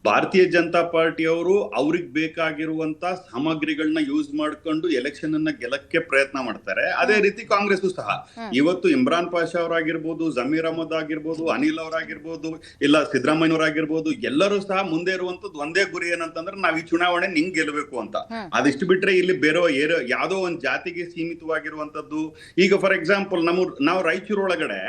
ಭಾರತೀಯ ಜನತಾ ಪಾರ್ಟಿಯವರು ಅವ್ರಿಗೆ ಬೇಕಾಗಿರುವಂತ ಸಾಮಗ್ರಿಗಳನ್ನ ಯೂಸ್ ಮಾಡ್ಕೊಂಡು ಎಲೆಕ್ಷನ್ ಅನ್ನ ಗೆಲ್ಲಕ್ಕೆ ಪ್ರಯತ್ನ ಮಾಡ್ತಾರೆ. ಅದೇ ರೀತಿ ಕಾಂಗ್ರೆಸ್ ಸಹ ಇವತ್ತು ಇಮ್ರಾನ್ ಪಾಷಾ ಅವರಾಗಿರ್ಬೋದು, ಜಮೀರ್ ಅಹಮದ್ ಆಗಿರ್ಬೋದು, ಅನಿಲ್ ಅವರಾಗಿರ್ಬೋದು, ಇಲ್ಲ ಸಿದ್ದರಾಮಯ್ಯನವರಾಗಿರ್ಬೋದು, ಎಲ್ಲರೂ ಸಹ ಮುಂದೆ ಇರುವಂತ ಒಂದೇ ಗುರಿ ಏನಂತಂದ್ರೆ ನಾವ್ ಈ ಚುನಾವಣೆ ನಿಂಗ್ ಗೆಲ್ಲಬೇಕು ಅಂತ. ಅದಿಷ್ಟು ಬಿಟ್ರೆ ಇಲ್ಲಿ ಬೇರೆ ಯಾವ್ದೋ ಒಂದ್ ಜಾತಿಗೆ ಸೀಮಿತವಾಗಿರುವಂತದ್ದು. ಈಗ ಫಾರ್ ಎಕ್ಸಾಂಪಲ್ ನಾವು ರಾಯಚೂರು ಒಳಗಡೆ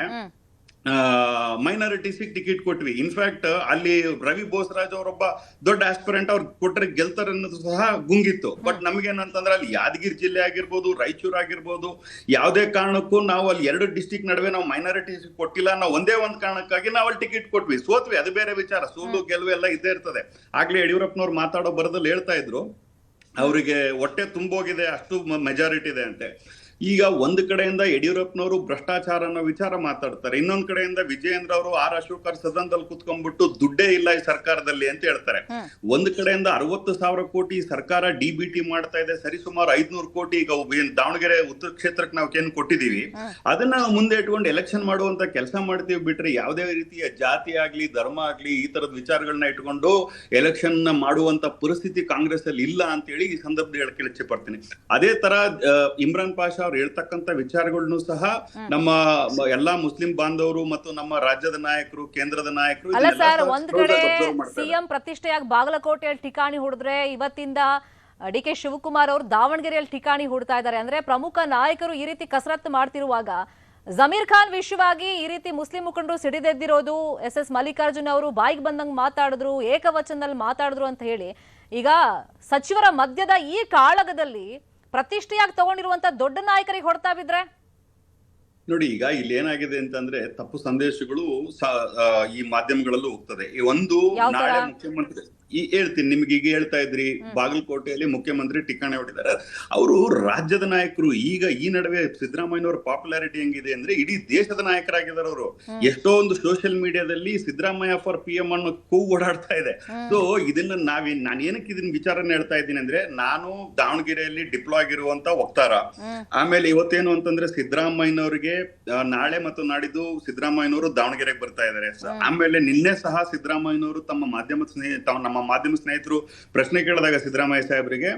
ಮೈನಾರಿಟೀಸ್ ಟಿಕೆಟ್ ಕೊಟ್ವಿ. ಇನ್ಫ್ಯಾಕ್ಟ್ ಅಲ್ಲಿ ರವಿ ಬೋಸರಾಜ್ ಅವರೊಬ್ಬ ದೊಡ್ಡ ಆಸ್ಪಿರೆಂಟ್, ಅವ್ರು ಕೊಟ್ಟರೆ ಗೆಲ್ತಾರೆ ಅನ್ನೋದು ಸಹ ಗುಂಗಿತ್ತು. ಬಟ್ ನಮ್ಗೇನಂತಂದ್ರೆ ಅಲ್ಲಿ ಯಾದಗಿರಿ ಜಿಲ್ಲೆ ಆಗಿರ್ಬೋದು, ರಾಯಚೂರು ಆಗಿರ್ಬೋದು, ಯಾವುದೇ ಕಾರಣಕ್ಕೂ ನಾವು ಅಲ್ಲಿ 2 ಡಿಸ್ಟಿಕ್ ನಡುವೆ ನಾವು ಮೈನಾರಿಟೀಸ್ ಕೊಟ್ಟಿಲ್ಲ. ನಾವು ಒಂದೇ ಒಂದು ಕಾರಣಕ್ಕಾಗಿ ನಾವು ಅಲ್ಲಿ ಟಿಕೆಟ್ ಕೊಟ್ವಿ, ಸೋತ್ವಿ. ಅದು ಬೇರೆ ವಿಚಾರ, ಸೋಲು ಗೆಲುವು ಎಲ್ಲ ಇದ್ದೇ ಇರ್ತದೆ. ಆಗ್ಲೇ ಯಡಿಯೂರಪ್ಪನವ್ರು ಮಾತಾಡೋ ಬರದಲ್ಲಿ ಹೇಳ್ತಾ ಇದ್ರು, ಅವರಿಗೆ ಹೊಟ್ಟೆ ತುಂಬೋಗಿದೆ, ಅಷ್ಟು ಮೆಜಾರಿಟಿ ಇದೆ ಅಂತೆ. ಈಗ ಒಂದು ಕಡೆಯಿಂದ ಯಡಿಯೂರಪ್ಪನವರು ಭ್ರಷ್ಟಾಚಾರ ಅನ್ನೋ ವಿಚಾರ ಮಾತಾಡ್ತಾರೆ, ಇನ್ನೊಂದ್ ಕಡೆಯಿಂದ ವಿಜಯೇಂದ್ರ ಅವರು ಆರ್ ಅಶೋಕ್ ಅವ್ರ ಸದನದಲ್ಲಿ ಕುತ್ಕೊಂಡ್ಬಿಟ್ಟು ದುಡ್ಡೇ ಇಲ್ಲ ಈ ಸರ್ಕಾರದಲ್ಲಿ ಅಂತ ಹೇಳ್ತಾರೆ. ಒಂದ್ ಕಡೆಯಿಂದ 60,000 ಕೋಟಿ ಸರ್ಕಾರ DBT ಮಾಡ್ತಾ ಇದೆ, ಸರಿಸುಮಾರು 500 ಕೋಟಿ ಈಗ ದಾವಣಗೆರೆ ಉತ್ತರ ಕ್ಷೇತ್ರಕ್ಕೆ ನಾವು ಏನ್ ಕೊಟ್ಟಿದೀವಿ ಅದನ್ನ ಮುಂದೆ ಇಟ್ಕೊಂಡು ಎಲೆಕ್ಷನ್ ಮಾಡುವಂತ ಕೆಲಸ ಮಾಡ್ತೀವಿ ಬಿಟ್ರೆ ಯಾವುದೇ ರೀತಿಯ ಜಾತಿ ಆಗ್ಲಿ ಧರ್ಮ ಆಗ್ಲಿ ಈ ತರದ ವಿಚಾರಗಳನ್ನ ಇಟ್ಕೊಂಡು ಎಲೆಕ್ಷನ್ ಮಾಡುವಂತ ಪರಿಸ್ಥಿತಿ ಕಾಂಗ್ರೆಸ್ ಅಲ್ಲಿ ಇಲ್ಲ ಅಂತ ಹೇಳಿ ಈ ಸಂದರ್ಭದಲ್ಲಿ ಹೇಳಕ್ಕೆ ಇಚ್ಛೆ ಪಡ್ತೀನಿ. ಅದೇ ತರ ಇಮ್ರಾನ್ ಪಾಷಾ ಅವ್ರು ಹೇಳ್ತಕ್ಕಂತ ವಿಚಾರಗಳನ್ನು ಸಹ ನಮ್ಮ ಎಲ್ಲಾ ಮುಸ್ಲಿಂ ಬಾಂಧವರು ಮತ್ತು ನಮ್ಮ ರಾಜ್ಯದ ನಾಯಕರು, ಕೇಂದ್ರದ ನಾಯಕರು ಅಲ್ಲ ಸರ್, ಒಂದ್ ಕಡೆ ಸಿಎಂ ಪ್ರತಿಷ್ಠೆಯಾಗಿ ಬಾಗಲಕೋಟೆಯಲ್ಲಿ ಠಿಕಾಣಿ ಹೊಡೆದ್ರೆ ಇವತ್ತಿಂದ DK ಶಿವಕುಮಾರ್ ಅವರು ದಾವಣಗೆರೆಯಲ್ಲಿ ಠಿಕಾಣಿ ಹೂಡ್ತಾ ಇದ್ದಾರೆ. ಅಂದ್ರೆ ಪ್ರಮುಖ ನಾಯಕರು ಈ ರೀತಿ ಕಸರತ್ತು ಮಾಡ್ತಿರುವಾಗ ಜಮೀರ್ ಖಾನ್ ವಿಷಯವಾಗಿ ಈ ರೀತಿ ಮುಸ್ಲಿಂ ಮುಖಂಡರು ಸಿಡಿದೆದ್ದಿರೋದು, SS ಮಲ್ಲಿಕಾರ್ಜುನ್ ಅವರು ಬಾಯಿಗೆ ಬಂದಂಗೆ ಮಾತಾಡಿದ್ರು, ಏಕವಚನದಲ್ಲಿ ಮಾತಾಡಿದ್ರು ಅಂತ ಹೇಳಿ ಈಗ ಸಚಿವರ ಮಧ್ಯದ ಈ ಕಾಳಗದಲ್ಲಿ ಪ್ರತಿಷ್ಠೆಯಾಗಿ ತಗೊಂಡಿರುವಂತ ದೊಡ್ಡ ನಾಯಕರಿಗೆ ಹೊಡ್ತಾ ಬಿದ್ರೆ ನೋಡಿ, ಈಗ ಇಲ್ಲಿ ಏನಾಗಿದೆ ಅಂತಂದ್ರೆ ತಪ್ಪು ಸಂದೇಶಗಳು ಈ ಮಾಧ್ಯಮಗಳಲ್ಲೂ ಹೋಗ್ತದೆ. ಒಂದು ನಾಳೆ ಮುಖ್ಯಮಂತ್ರಿ ಹೇಳ್ತೀನಿ ನಿಮ್ಗೆ, ಈಗ ಹೇಳ್ತಾ ಇದ್ರಿ ಬಾಗಲಕೋಟೆಯಲ್ಲಿ ಮುಖ್ಯಮಂತ್ರಿ ಠಿಕಾಣಿ ಹೊಟ್ಟಿದ್ದಾರೆ. ಅವರು ರಾಜ್ಯದ ನಾಯಕರು. ಈಗ ಈ ನಡುವೆ ಸಿದ್ದರಾಮಯ್ಯನವರ ಪಾಪ್ಯುಲಾರಿಟಿ ಹೆಂಗಿದೆ ಅಂದ್ರೆ ಇಡೀ ದೇಶದ ನಾಯಕರಾಗಿದ್ದಾರೆ ಅವರು. ಎಷ್ಟೋ ಒಂದು ಸೋಷಿಯಲ್ ಮೀಡಿಯಾದಲ್ಲಿ ಸಿದ್ದರಾಮಯ್ಯ ಫಾರ್ PM ಅನ್ನೋ ಕೂಗು ಓಡಾಡ್ತಾ ಇದೆ. ಸೊ ಇದನ್ನ ನಾನು ಏನಕ್ಕೆ ಇದನ್ನ ವಿಚಾರನ ಹೇಳ್ತಾ ಇದ್ದೀನಿ ಅಂದ್ರೆ, ನಾನು ದಾವಣಗೆರೆಯಲ್ಲಿ ಡಿಪ್ಲೋ ಆಗಿರುವಂತ ವಕ್ತಾರ. ಆಮೇಲೆ ಇವತ್ತೇನು ಅಂತಂದ್ರೆ ಸಿದ್ದರಾಮಯ್ಯನವರಿಗೆ ನಾಳೆ ಮತ್ತು ನಾಡಿದ್ದು ಸಿದ್ದರಾಮಯ್ಯನವರು ದಾವಣಗೆರೆಗೆ ಬರ್ತಾ ಇದ್ದಾರೆ. ಆಮೇಲೆ ನಿನ್ನೆ ಸಹ ಸಿದ್ದರಾಮಯ್ಯನವರು ನಮ್ಮ ಮಾಧ್ಯಮ ಸ್ನೇಹಿತರು ಪ್ರಶ್ನೆ ಕೇಳಿದಾಗ ಸಿದ್ದರಾಮಯ್ಯ ಸಾಹೇಬರಿಗೆ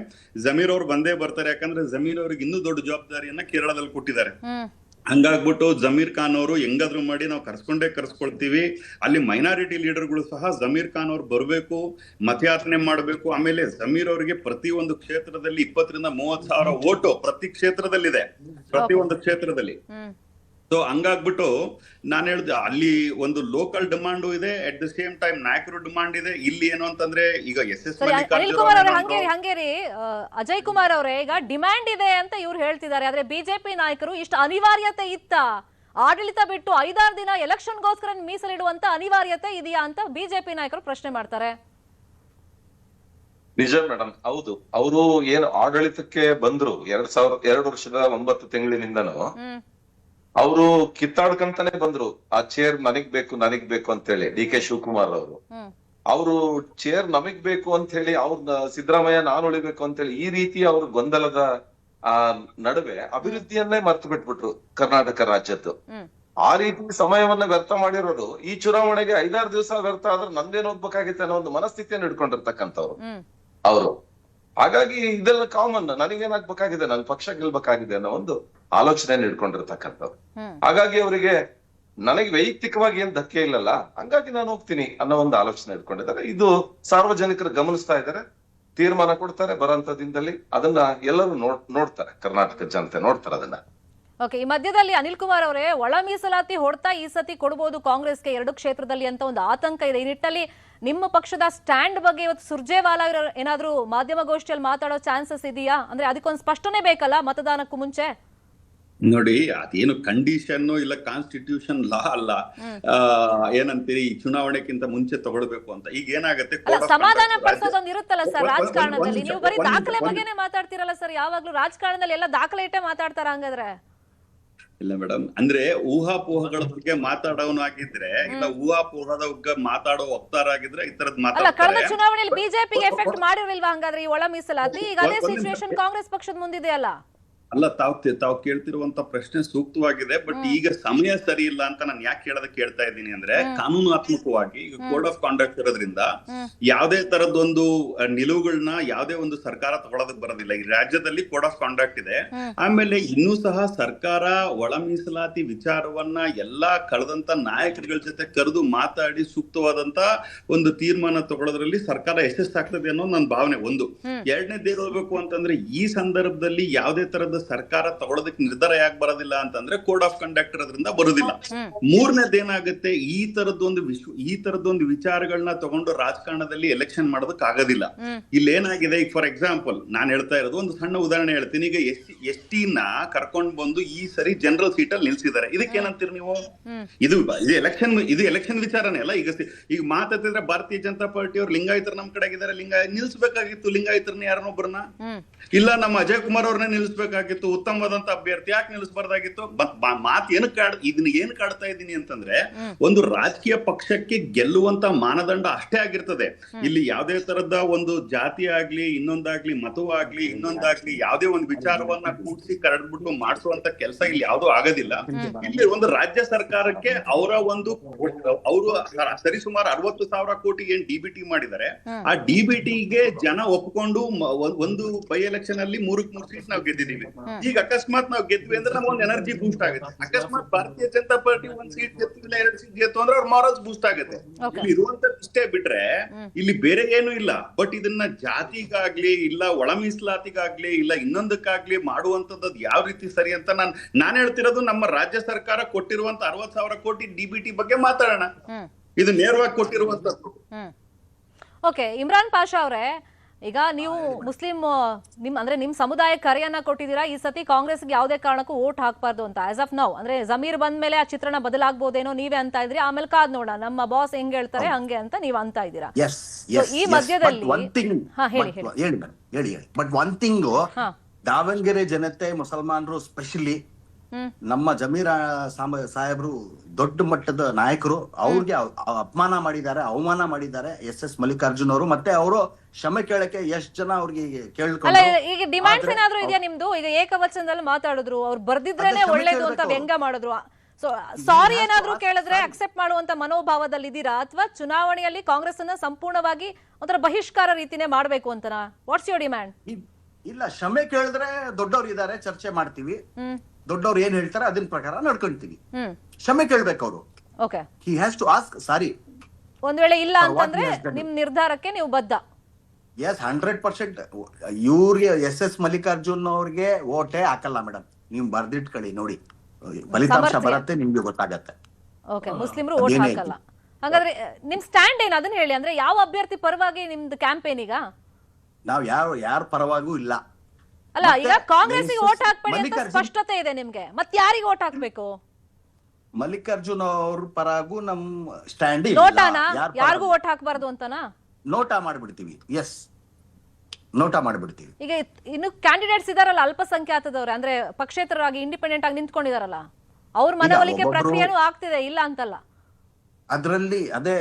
ಜಮೀರ್ ಅವ್ರು ಬಂದೇ ಬರ್ತಾರೆ, ಯಾಕಂದ್ರೆ ಜಮೀರ್ ಅವ್ರಿಗೆ ಇನ್ನೂ ದೊಡ್ಡ ಜವಾಬ್ದಾರಿಯನ್ನ ಕೇರಳದಲ್ಲಿ ಕೊಟ್ಟಿದ್ದಾರೆ. ಹಂಗಾಗ್ಬಿಟ್ಟು ಜಮೀರ್ ಖಾನ್ ಅವರು ಹೆಂಗಾದ್ರು ಮಾಡಿ ನಾವು ಕರ್ಸ್ಕೊಳ್ತೀವಿ, ಅಲ್ಲಿ ಮೈನಾರಿಟಿ ಲೀಡರ್ಗಳು ಸಹ ಜಮೀರ್ ಖಾನ್ ಅವ್ರು ಬರ್ಬೇಕು, ಮತಯಾಚನೆ ಮಾಡ್ಬೇಕು. ಆಮೇಲೆ ಜಮೀರ್ ಅವರಿಗೆ ಪ್ರತಿ ಒಂದು ಕ್ಷೇತ್ರದಲ್ಲಿ 20,000 ರಿಂದ 30,000 ಓಟು ಪ್ರತಿ ಕ್ಷೇತ್ರದಲ್ಲಿದೆ, ಪ್ರತಿ ಒಂದು ಕ್ಷೇತ್ರದಲ್ಲಿ. ಸೊ ಹಂಗಾಗ್ಬಿಟ್ಟು ನಾನು ಹೇಳ್ದೆ, ಅಲ್ಲಿ ಒಂದು ಲೋಕಲ್ ಡಿಮಾಂಡು ಇದೆ, ಅಟ್ ದ ಸೇಮ್ ಟೈಮ್ ನಾಯಕರು ಡಿಮಾಂಡ್ ಇದೆ. ಇಲ್ಲಿ ಏನು ಅಂತಂದ್ರೆ ಈಗ SS ಹಂಗೇರಿ ಅಜಯ್ ಕುಮಾರ್ ಅವರೇ, ಈಗ ಡಿಮ್ಯಾಂಡ್ ಇದೆ ಅಂತ ಇವ್ರು ಹೇಳ್ತಿದ್ದಾರೆ, ಆದ್ರೆ ಬಿಜೆಪಿ ನಾಯಕರು ಇಷ್ಟು ಅನಿವಾರ್ಯತೆ ಇತ್ತ, ಆಡಳಿತ ಬಿಟ್ಟು 5-6 ದಿನ ಎಲೆಕ್ಷನ್ಗೋಸ್ಕರ ಮೀಸಲಿಡುವಂತ ಅನಿವಾರ್ಯತೆ ಇದೆಯಾ ಅಂತ ಬಿಜೆಪಿ ನಾಯಕರು ಪ್ರಶ್ನೆ ಮಾಡ್ತಾರೆ. ನಿಜ ಮೇಡಮ್, ಹೌದು. ಅವರು ಏನು ಆಡಳಿತಕ್ಕೆ ಬಂದ್ರು 2 ವರ್ಷದ 9 ತಿಂಗಳಿನಿಂದನೂ ಅವರು ಕಿತ್ತಾಡ್ಕಂತಾನೆ ಬಂದ್ರು. ಆ ಚೇರ್ ನನಗ್ ಬೇಕು ಅಂತೇಳಿ DK ಶಿವಕುಮಾರ್ ಅವರು ಚೇರ್ ನಮಗ್ ಬೇಕು ಅಂತ ಹೇಳಿ, ಅವ್ರನ್ನ ಸಿದ್ದರಾಮಯ್ಯ ನಾನು ಉಳಿಬೇಕು ಅಂತ ಹೇಳಿ ಈ ರೀತಿ ಅವ್ರ ಗೊಂದಲದ ನಡುವೆ ಅಭಿವೃದ್ಧಿಯನ್ನೇ ಮರ್ತು ಬಿಟ್ಬಿಟ್ರು ಕರ್ನಾಟಕ ರಾಜ್ಯದ್ದು. ಆ ರೀತಿ ಸಮಯವನ್ನ ವ್ಯರ್ಥ ಮಾಡಿರೋರು ಈ ಚುನಾವಣೆಗೆ 5-6 ದಿವಸ ವ್ಯರ್ಥ ಆದ್ರೆ ನಂದೇನ್ ಹೋಗ್ಬೇಕಾಗಿತ್ತೆ ಅನ್ನೋ ಒಂದು ಮನಸ್ಥಿತಿಯನ್ನು ಇಟ್ಕೊಂಡಿರ್ತಕ್ಕಂಥವ್ರು ಅವರು. ಹಾಗಾಗಿ ಇದೆಲ್ಲ ಕಾಮನ್, ನನಗೇನಾಗ್ಬೇಕಾಗಿದೆ, ನನ್ ಪಕ್ಷ ಗೆಲ್ಬೇಕಾಗಿದೆ ಅನ್ನೋ ಒಂದು ಆಲೋಚನೆಯನ್ನು ಇಟ್ಕೊಂಡಿರ್ತಕ್ಕಂಥವ್ರು. ಹಾಗಾಗಿ ಅವರಿಗೆ ನನಗೆ ವೈಯಕ್ತಿಕವಾಗಿ ಏನ್ ಧಕ್ಕೆ ಇಲ್ಲಲ್ಲ, ಹಂಗಾಗಿ ನಾನು ಹೋಗ್ತೀನಿ ಅನ್ನೋ ಒಂದು ಆಲೋಚನೆ ಇಟ್ಕೊಂಡಿದ್ದಾರೆ. ಇದು ಸಾರ್ವಜನಿಕರು ಗಮನಿಸ್ತಾ ಇದ್ದಾರೆ, ತೀರ್ಮಾನ ಕೊಡ್ತಾರೆ ಬರೋಂತ ದಿನದಲ್ಲಿ. ಅದನ್ನ ಎಲ್ಲರೂ ನೋಡ್ತಾರೆ, ಕರ್ನಾಟಕ ಜನತೆ ನೋಡ್ತಾರೆ ಅದನ್ನ. ಓಕೆ, ಈ ಮಧ್ಯದಲ್ಲಿ ಅನಿಲ್ ಕುಮಾರ್ ಅವರೇ, ಒಳ ಮೀಸಲಾತಿ ಹೊಡ್ತಾ ಈ ಸತಿ ಕೊಡಬಹುದು ಕಾಂಗ್ರೆಸ್ಗೆ 2 ಕ್ಷೇತ್ರದಲ್ಲಿ ಅಂತ ಒಂದು ಆತಂಕ ಇದೆ. ಈ ನಿಟ್ಟಲ್ಲಿ ನಿಮ್ಮ ಪಕ್ಷದ ಸ್ಟ್ಯಾಂಡ್ ಬಗ್ಗೆ ಇವತ್ತು ಸುರ್ಜೇವಾಲಾ ಏನಾದ್ರೂ ಮಾಧ್ಯಮಗೋಷ್ಠಿಯಲ್ಲಿ ಮಾತಾಡೋ ಚಾನ್ಸಸ್ ಇದೆಯಾ? ಅಂದ್ರೆ ಅದಕ್ಕೊಂದು ಸ್ಪಷ್ಟನೆ ಬೇಕಲ್ಲ ಮತದಾನಕ್ಕೂ ಮುಂಚೆ. ನೋಡಿ, ಅದೇನು ಕಂಡೀಷನ್ ಇಲ್ಲ ಕಾನ್ಸ್ಟಿಟ್ಯೂಷನ್ ಲಾ ಅಲ್ಲ. ಏನಂತೀರಿ, ಈ ಚುನಾವಣೆಗಿಂತ ಮುಂಚೆ ತಗೊಳ್ಬೇಕು ಅಂತ. ಈಗ ಏನಾಗುತ್ತೆ, ಸಮಾಧಾನ ಪಡಿಸೋದೊಂದು ಇರುತ್ತಲ್ಲ ಸರ್ ರಾಜಕಾರಣದಲ್ಲಿ. ನೀವು ಬರೀ ದಾಖಲೆ ಬಗ್ಗೆನೇ ಮಾತಾಡ್ತಿರಲ್ಲ ಸರ್ ಯಾವಾಗ್ಲೂ. ರಾಜಕಾರಣದಲ್ಲಿ ಎಲ್ಲ ದಾಖಲೆ ಇಟ್ಟೆ ಮಾತಾಡ್ತಾರ ಹಂಗಾದ್ರೆ? ಇಲ್ಲ ಮೇಡಮ್, ಅಂದ್ರೆ ಊಹಾಪೋಹಗಳ ಬಗ್ಗೆ ಮಾತಾಡೋನು ಆಗಿದ್ರೆ, ಇಲ್ಲ ಊಹಾಪೋಹದ ಬಗ್ಗೆ ಮಾತಾಡೋ ವಕ್ತಾರಾಗಿದ್ರೆ ಈ ತರದ್ ಮಾತಾಡ್ತಾರೆ. ಕಳೆದ ಚುನಾವಣೆಯಲ್ಲಿ ಬಿಜೆಪಿಗೆ ಎಫೆಕ್ಟ್ ಮಾಡಿರ್ಲಿಲ್ವಾ ಹಂಗಾದ್ರೆ ಈ ಒಳ ಮೀಸಲಾತಿ? ಈಗ ಅದೇ ಸಿಚುವೇಶನ್ ಕಾಂಗ್ರೆಸ್ ಪಕ್ಷದ ಮುಂದಿದೆ ಅಲ್ಲ? ಅಲ್ಲ, ತಾವು ಕೇಳ್ತಿರುವಂತ ಪ್ರಶ್ನೆ ಸೂಕ್ತವಾಗಿದೆ. ಬಟ್ ಈಗ ಸಮಯ ಸರಿ ಇಲ್ಲ ಅಂತ ನಾನು ಯಾಕೆ ಹೇಳೋದಕ್ಕೆ ಹೇಳ್ತಾ ಇದ್ದೀನಿ ಅಂದ್ರೆ, ಕಾನೂನಾತ್ಮಕವಾಗಿ ಈಗ ಕೋಡ್ ಆಫ್ ಕಾಂಡಕ್ಟ್ ಇರೋದ್ರಿಂದ ಯಾವುದೇ ತರದೊಂದು ನಿಲುವುಗಳನ್ನ ಯಾವುದೇ ಒಂದು ಸರ್ಕಾರ ತಗೊಳ್ಳೋದಕ್ಕೆ ಬರೋದಿಲ್ಲ. ಈ ರಾಜ್ಯದಲ್ಲಿ ಕೋಡ್ ಆಫ್ ಕಾಂಡಕ್ಟ್ ಇದೆ. ಆಮೇಲೆ ಇನ್ನೂ ಸಹ ಸರ್ಕಾರ ಒಳ ಮೀಸಲಾತಿ ವಿಚಾರವನ್ನ ಎಲ್ಲಾ ಕಳೆದಂತ ನಾಯಕರುಗಳ ಜೊತೆ ಕರೆದು ಮಾತಾಡಿ ಸೂಕ್ತವಾದಂತ ಒಂದು ತೀರ್ಮಾನ ತಗೊಳ್ಳೋದ್ರಲ್ಲಿ ಸರ್ಕಾರ ಯಶಸ್ಸಾಗ್ತದೆ ಅನ್ನೋ ನನ್ನ ಭಾವನೆ. ಒಂದು ಎರಡನೇದು ಹೇಳ್ಬೇಕು ಅಂತಂದ್ರೆ, ಈ ಸಂದರ್ಭದಲ್ಲಿ ಯಾವುದೇ ತರದ ಸರ್ಕಾರ ತಗೊಳ್ಳೋದಕ್ಕೆ ನಿರ್ಧಾರ ಯಾಕೆ ಬರೋದಿಲ್ಲ ಅಂತಂದ್ರೆ ಕೋಡ್ ಆಫ್ ಕಂಡಕ್ಟ್ ಇರೋದ್ರಿಂದ ಬರೋದಿಲ್ಲ. ಮೂರನೇದೇನಾಗುತ್ತೆ, ಈ ತರದೊಂದು ವಿಚಾರಗಳನ್ನ ತಗೊಂಡು ರಾಜಕಾರಣದಲ್ಲಿ ಎಲೆಕ್ಷನ್ ಮಾಡೋದಕ್ಕೆ ಆಗೋದಿಲ್ಲ. ಇಲ್ಲಿ ಏನಾಗಿದೆ, ಈಗ ಫಾರ್ ಎಕ್ಸಾಂಪಲ್ ನಾನು ಹೇಳ್ತಾ ಇರೋದು ಒಂದು ಸಣ್ಣ ಉದಾಹರಣೆ ಹೇಳ್ತೀನಿ. ಈಗ ST ನ ಕರ್ಕೊಂಡ್ ಬಂದು ಈ ಸರಿ ಜನರಲ್ ಸೀಟ್ ಅಲ್ಲಿ ನಿಲ್ಸಿದ್ದಾರೆ. ಇದಕ್ಕೇನಂತೀರಿ ನೀವು? ಇದು ಎಲೆಕ್ಷನ್ ವಿಚಾರನೇ ಅಲ್ಲ. ಈಗ ಮಾತಾಡ್ತಿದ್ರೆ ಭಾರತೀಯ ಜನತಾ ಪಾರ್ಟಿ ಅವ್ರು ಲಿಂಗಾಯತರು ನಮ್ ಕಡೆ ಆಗಿದ್ದಾರೆ, ನಿಲ್ಸ್ಬೇಕಾಗಿತ್ತು ಲಿಂಗಾಯತರನ್ನ ಯಾರನ್ನೊಬ್ಬರನ್ನ, ಇಲ್ಲ ನಮ್ಮ ಅಜಯ್ ಕುಮಾರ್ ಅವ್ರನ್ನೇ ನಿಲ್ಸ್ಬೇಕಾಗಿತ್ತು. ನಿಲ್ಲಿಸಬಾರ್ದಾಗಿತ್ತು, ಉತ್ತಮವಾದಂತ ಅಭ್ಯರ್ಥಿ ಯಾಕೆ ನಿಲ್ಲಿಸಬಾರ್ದಾಗಿತ್ತು? ಮಾತು ಇದನ್ನ ಏನ್ ಕಾಡ್ತಾ ಇದ್ದೀನಿ ಅಂತಂದ್ರೆ, ಒಂದು ರಾಜಕೀಯ ಪಕ್ಷಕ್ಕೆ ಗೆಲ್ಲುವಂತ ಮಾನದಂಡ ಅಷ್ಟೇ ಆಗಿರ್ತದೆ. ಇಲ್ಲಿ ಯಾವುದೇ ತರದ ಒಂದು ಜಾತಿ ಆಗ್ಲಿ, ಇನ್ನೊಂದಾಗ್ಲಿ, ಮತವಾಗ್ಲಿ, ಇನ್ನೊಂದಾಗ್ಲಿ, ಯಾವುದೇ ಒಂದು ವಿಚಾರವನ್ನ ಕೂಡಿಸಿ ಕರಡ್ಬಿಟ್ಟು ಮಾಡಿಸುವಂತ ಕೆಲಸ ಇಲ್ಲಿ ಯಾವ್ದು ಆಗೋದಿಲ್ಲ. ಇಲ್ಲಿ ಒಂದು ರಾಜ್ಯ ಸರ್ಕಾರಕ್ಕೆ ಅವರು ಸರಿಸುಮಾರು 60,000 ಕೋಟಿ ಏನ್ ಡಿಬಿಟಿ ಮಾಡಿದ್ದಾರೆ, ಆ ಡಿಬಿಟಿಗೆ ಜನ ಒಪ್ಕೊಂಡು ಒಂದು ಬೈ ಎಲೆಕ್ಷನ್ ಅಲ್ಲಿ 3 ಸೀಟ್ ನಾವು ಗೆದ್ದಿದ್ದೀವಿ. ಈಗ ಅಕಸ್ಮಾತ್ ನಾವು ಗೆದ್ವಿ ಅಂದ್ರೆ ನಮ್ಗೆ ಒಂದು ಎನರ್ಜಿ ಬೂಸ್ಟ್ ಆಗುತ್ತೆ. ಅಕಸ್ಮಾತ್ ಭಾರತೀಯ ಜನತಾ ಪಾರ್ಟಿ 1 ಸೀಟ್ ಗೆದ್ದಿಲ್ಲ, 2 ಸೀಟ್ ಗೆದ್ದು ಅಂದ್ರೆ ಅವ್ರ ಮಾರಲ್ಸ್ ಬೂಸ್ಟ್ ಆಗುತ್ತೆ. ಇಲ್ಲಿ ಇರುವಂತ ಇಷ್ಟೇ ಬಿಟ್ರೆ ಇಲ್ಲಿ ಬೇರೆ ಏನು ಇಲ್ಲ. ಬಟ್ ಇದನ್ನ ಜಾತಿಗಾಗ್ಲಿ, ಇಲ್ಲ ಒಳ ಮೀಸಲಾತಿಗಾಗ್ಲಿ, ಇಲ್ಲ ಇನ್ನೊಂದಕ್ಕಾಗ್ಲಿ ಮಾಡುವಂತದ್ದು ಯಾವ ರೀತಿ ಸರಿ ಅಂತ ನಾನು ಹೇಳ್ತಿರೋದು, ನಮ್ಮ ರಾಜ್ಯ ಸರ್ಕಾರ ಕೊಟ್ಟಿರುವಂತ 60,000 ಕೋಟಿ ಡಿಬಿಟಿ ಬಗ್ಗೆ ಮಾತಾಡೋಣ. ಇದು ನೇರವಾಗಿ ಕೊಟ್ಟಿರುವಂತದ್ದು. ಓಕೆ, ಇಮ್ರಾನ್ ಪಾಷಾ ಅವರೇ, ಈಗ ನೀವು ಮುಸ್ಲಿಂ ನಿಮ್ ಸಮುದಾಯ ಕರೆಯನ್ನ ಕೊಟ್ಟಿದ್ದೀರಾ, ಈ ಸತಿ ಕಾಂಗ್ರೆಸ್ಗೆ ಯಾವುದೇ ಕಾರಣಕ್ಕೂ ವೋಟ್ ಹಾಕ್ಬಾರ್ದು ಅಂತ. ಆಸ್ ಆಫ್ ನೌ ಅಂದ್ರೆ ಜಮೀರ್ ಬಂದ ಮೇಲೆ ಆ ಚಿತ್ರಣ ಬದಲಾಗಬಹುದೇನೋ ನೀವೇ ಅಂತ ಇದ್ರಿ, ಆಮೇಲೆ ಕಾದ್ ನೋಡ ನಮ್ಮ ಬಾಸ್ ಹೆಂಗ್ ಹೇಳ್ತಾರೆ ಹಂಗೆ ಅಂತ ನೀವು ಅಂತ ಇದ್ದೀರಾ. ಈ ಮಧ್ಯದಲ್ಲಿ ಹೇಳಿ ಬಟ್ ಒನ್ ಥಿಂಗ್, ದಾವಣಗೆರೆ ಜನತೆ ಮುಸಲ್ಮಾನರು ಸ್ಪೆಷಲಿ ನಮ್ಮ ಜಮೀರ್ ಸಾಹೇಬ್ರು ದೊಡ್ಡ ಮಟ್ಟದ ನಾಯಕರು. ಅವ್ರಿಗೆ ಅಪಮಾನ ಮಾಡಿದ್ದಾರೆ, ಅವಮಾನ ಮಾಡಿದ್ದಾರೆ SS ಮಲ್ಲಿಕಾರ್ಜುನ್ ಅವರು. ಮತ್ತೆ ಅವರು ಕ್ಷಮೆ ಕೇಳಕ್ಕೆ ಎಷ್ಟು ಜನ ಅವ್ರಿಗೆ ಅಲ್ಲ, ಈಗ ಡಿಮ್ಯಾಂಡ್ಸ್ ಏನಾದ್ರು ಇದೆಯಾ ನಿಮ್ದು? ಈಗ ಏಕವಚನದಲ್ಲಿ ಮಾತಾಡಿದ್ರು, ಅವ್ರು ಬರ್ದಿದ್ರೇನೆ ಒಳ್ಳೇದು ಅಂತ ವ್ಯಂಗ್ಯ ಮಾಡಿದ್ರು. ಸೊ ಸಾರಿ ಏನಾದ್ರು ಕೇಳಿದ್ರೆ ಅಕ್ಸೆಪ್ಟ್ ಮಾಡುವಂತ ಮನೋಭಾವದಲ್ಲಿ ಇದ್ದೀರಾ, ಅಥವಾ ಚುನಾವಣೆಯಲ್ಲಿ ಕಾಂಗ್ರೆಸ್ ಅನ್ನ ಸಂಪೂರ್ಣವಾಗಿ ಒಂಥರ ಬಹಿಷ್ಕಾರ ರೀತಿನೇ ಮಾಡ್ಬೇಕು ಅಂತನಾ? What's your demand? ಇಲ್ಲ, ಕ್ಷಮೆ ಕೇಳಿದ್ರೆ ದೊಡ್ಡವ್ರು ಇದಾರೆ, ಚರ್ಚೆ ಮಾಡ್ತೀವಿ. ದೊಡ್ಡವ್ರು ಏನ್ ಹೇಳ್ತಾರೆ ಅದನ್ನ ಪ್ರಕಾರ ನಡ್ಕೊಂತೀವಿ. ಕ್ಷಮೆ ಕೇಳ್ಬೇಕು ಅವರು. Okay, he has to ask sorry. ಒಂದ್ ವೇಳೆ ಇಲ್ಲ ಅಂತಂದ್ರೆ ನಿಮ್ ನಿರ್ಧಾರಕ್ಕೆ ನೀವು ಬದ್ಧ? ಎಸ್, 100%. ಇವ್ರಿಗೆ SS ಮಲ್ಲಿಕಾರ್ಜುನ್ ಅವ್ರಿಗೆ ಓಟೇ ಹಾಕಲ್ಲ ಮೇಡಮ್. ನೀವು ಬರ್ದಿಟ್ಕೊಳ್ಳಿ, ನೋಡಿ ಫಲಿತಾಂಶ ಬರುತ್ತೆ, ನಿಮ್ಗೆ ಗೊತ್ತಾಗತ್ತೆ. ಓಕೆ, ಮುಸ್ಲಿಮ್ರು ಓಟ್ ಹಾಕಲ್ಲ. ಹಾಗಾದ್ರೆ ನಿಮ್ ಸ್ಟ್ಯಾಂಡ್ ಏನು ಅದನ್ನ ಹೇಳಿ. ಅಂದ್ರೆ ಯಾವ ಅಭ್ಯರ್ಥಿ ಪರವಾಗಿ ನಿಮ್ದು ಕ್ಯಾಂಪೇನ್? ಈಗ ನಾವ್ ಯಾರ ಪರವಾಗೂ ಇಲ್ಲ. ಅಲ್ಲ, ಈಗ ಕಾಂಗ್ರೆಸ್ ಓಟ್ ಹಾಕ್ಬೇಡಿ ಅಂತ ಸ್ಪಷ್ಟತೆ ಇದೆ ನಿಮ್ಗೆ, ಮತ್ತೆ ಯಾರಿಗೆ ಓಟ್ ಹಾಕ್ಬೇಕು? ಮಲ್ಲಿಕಾರ್ಜುನ್ ಅವ್ರ ಪರಾಗೂ ನಮ್ ಸ್ಟ್ಯಾಂಡ್ ನೋಟಾನ ಯಾರಿಗೂ ಓಟ್ ಹಾಕ್ಬಾರ್ದು ಅಂತನಾ? ನೋಟಾ ಮಾಡ್ಬಿಡ್ತೀವಿ. ಎಸ್, ನೋಟಾ ಮಾಡ್ಬಿಡ್ತೀವಿ. ಈಗ ಇನ್ನು ಕ್ಯಾಂಡಿಡೇಟ್ಸ್ ಇದಾರಲ್ಲ ಅಲ್ಪಸಂಖ್ಯಾತದವ್ರೆ, ಅಂದ್ರೆ ಪಕ್ಷೇತರರಾಗಿ ಇಂಡಿಪೆಂಡೆಂಟ್ ಆಗಿ ನಿಂತ್ಕೊಂಡಿದಾರಲ್ಲ, ಅವ್ರ ಮನವೊಲಿಕೆ ಪ್ರಕ್ರಿಯೆನೂ ಆಗ್ತಿದೆ, ಇಲ್ಲ ಅಂತಲ್ಲ. ಅದ್ರಲ್ಲಿ ಅದೇ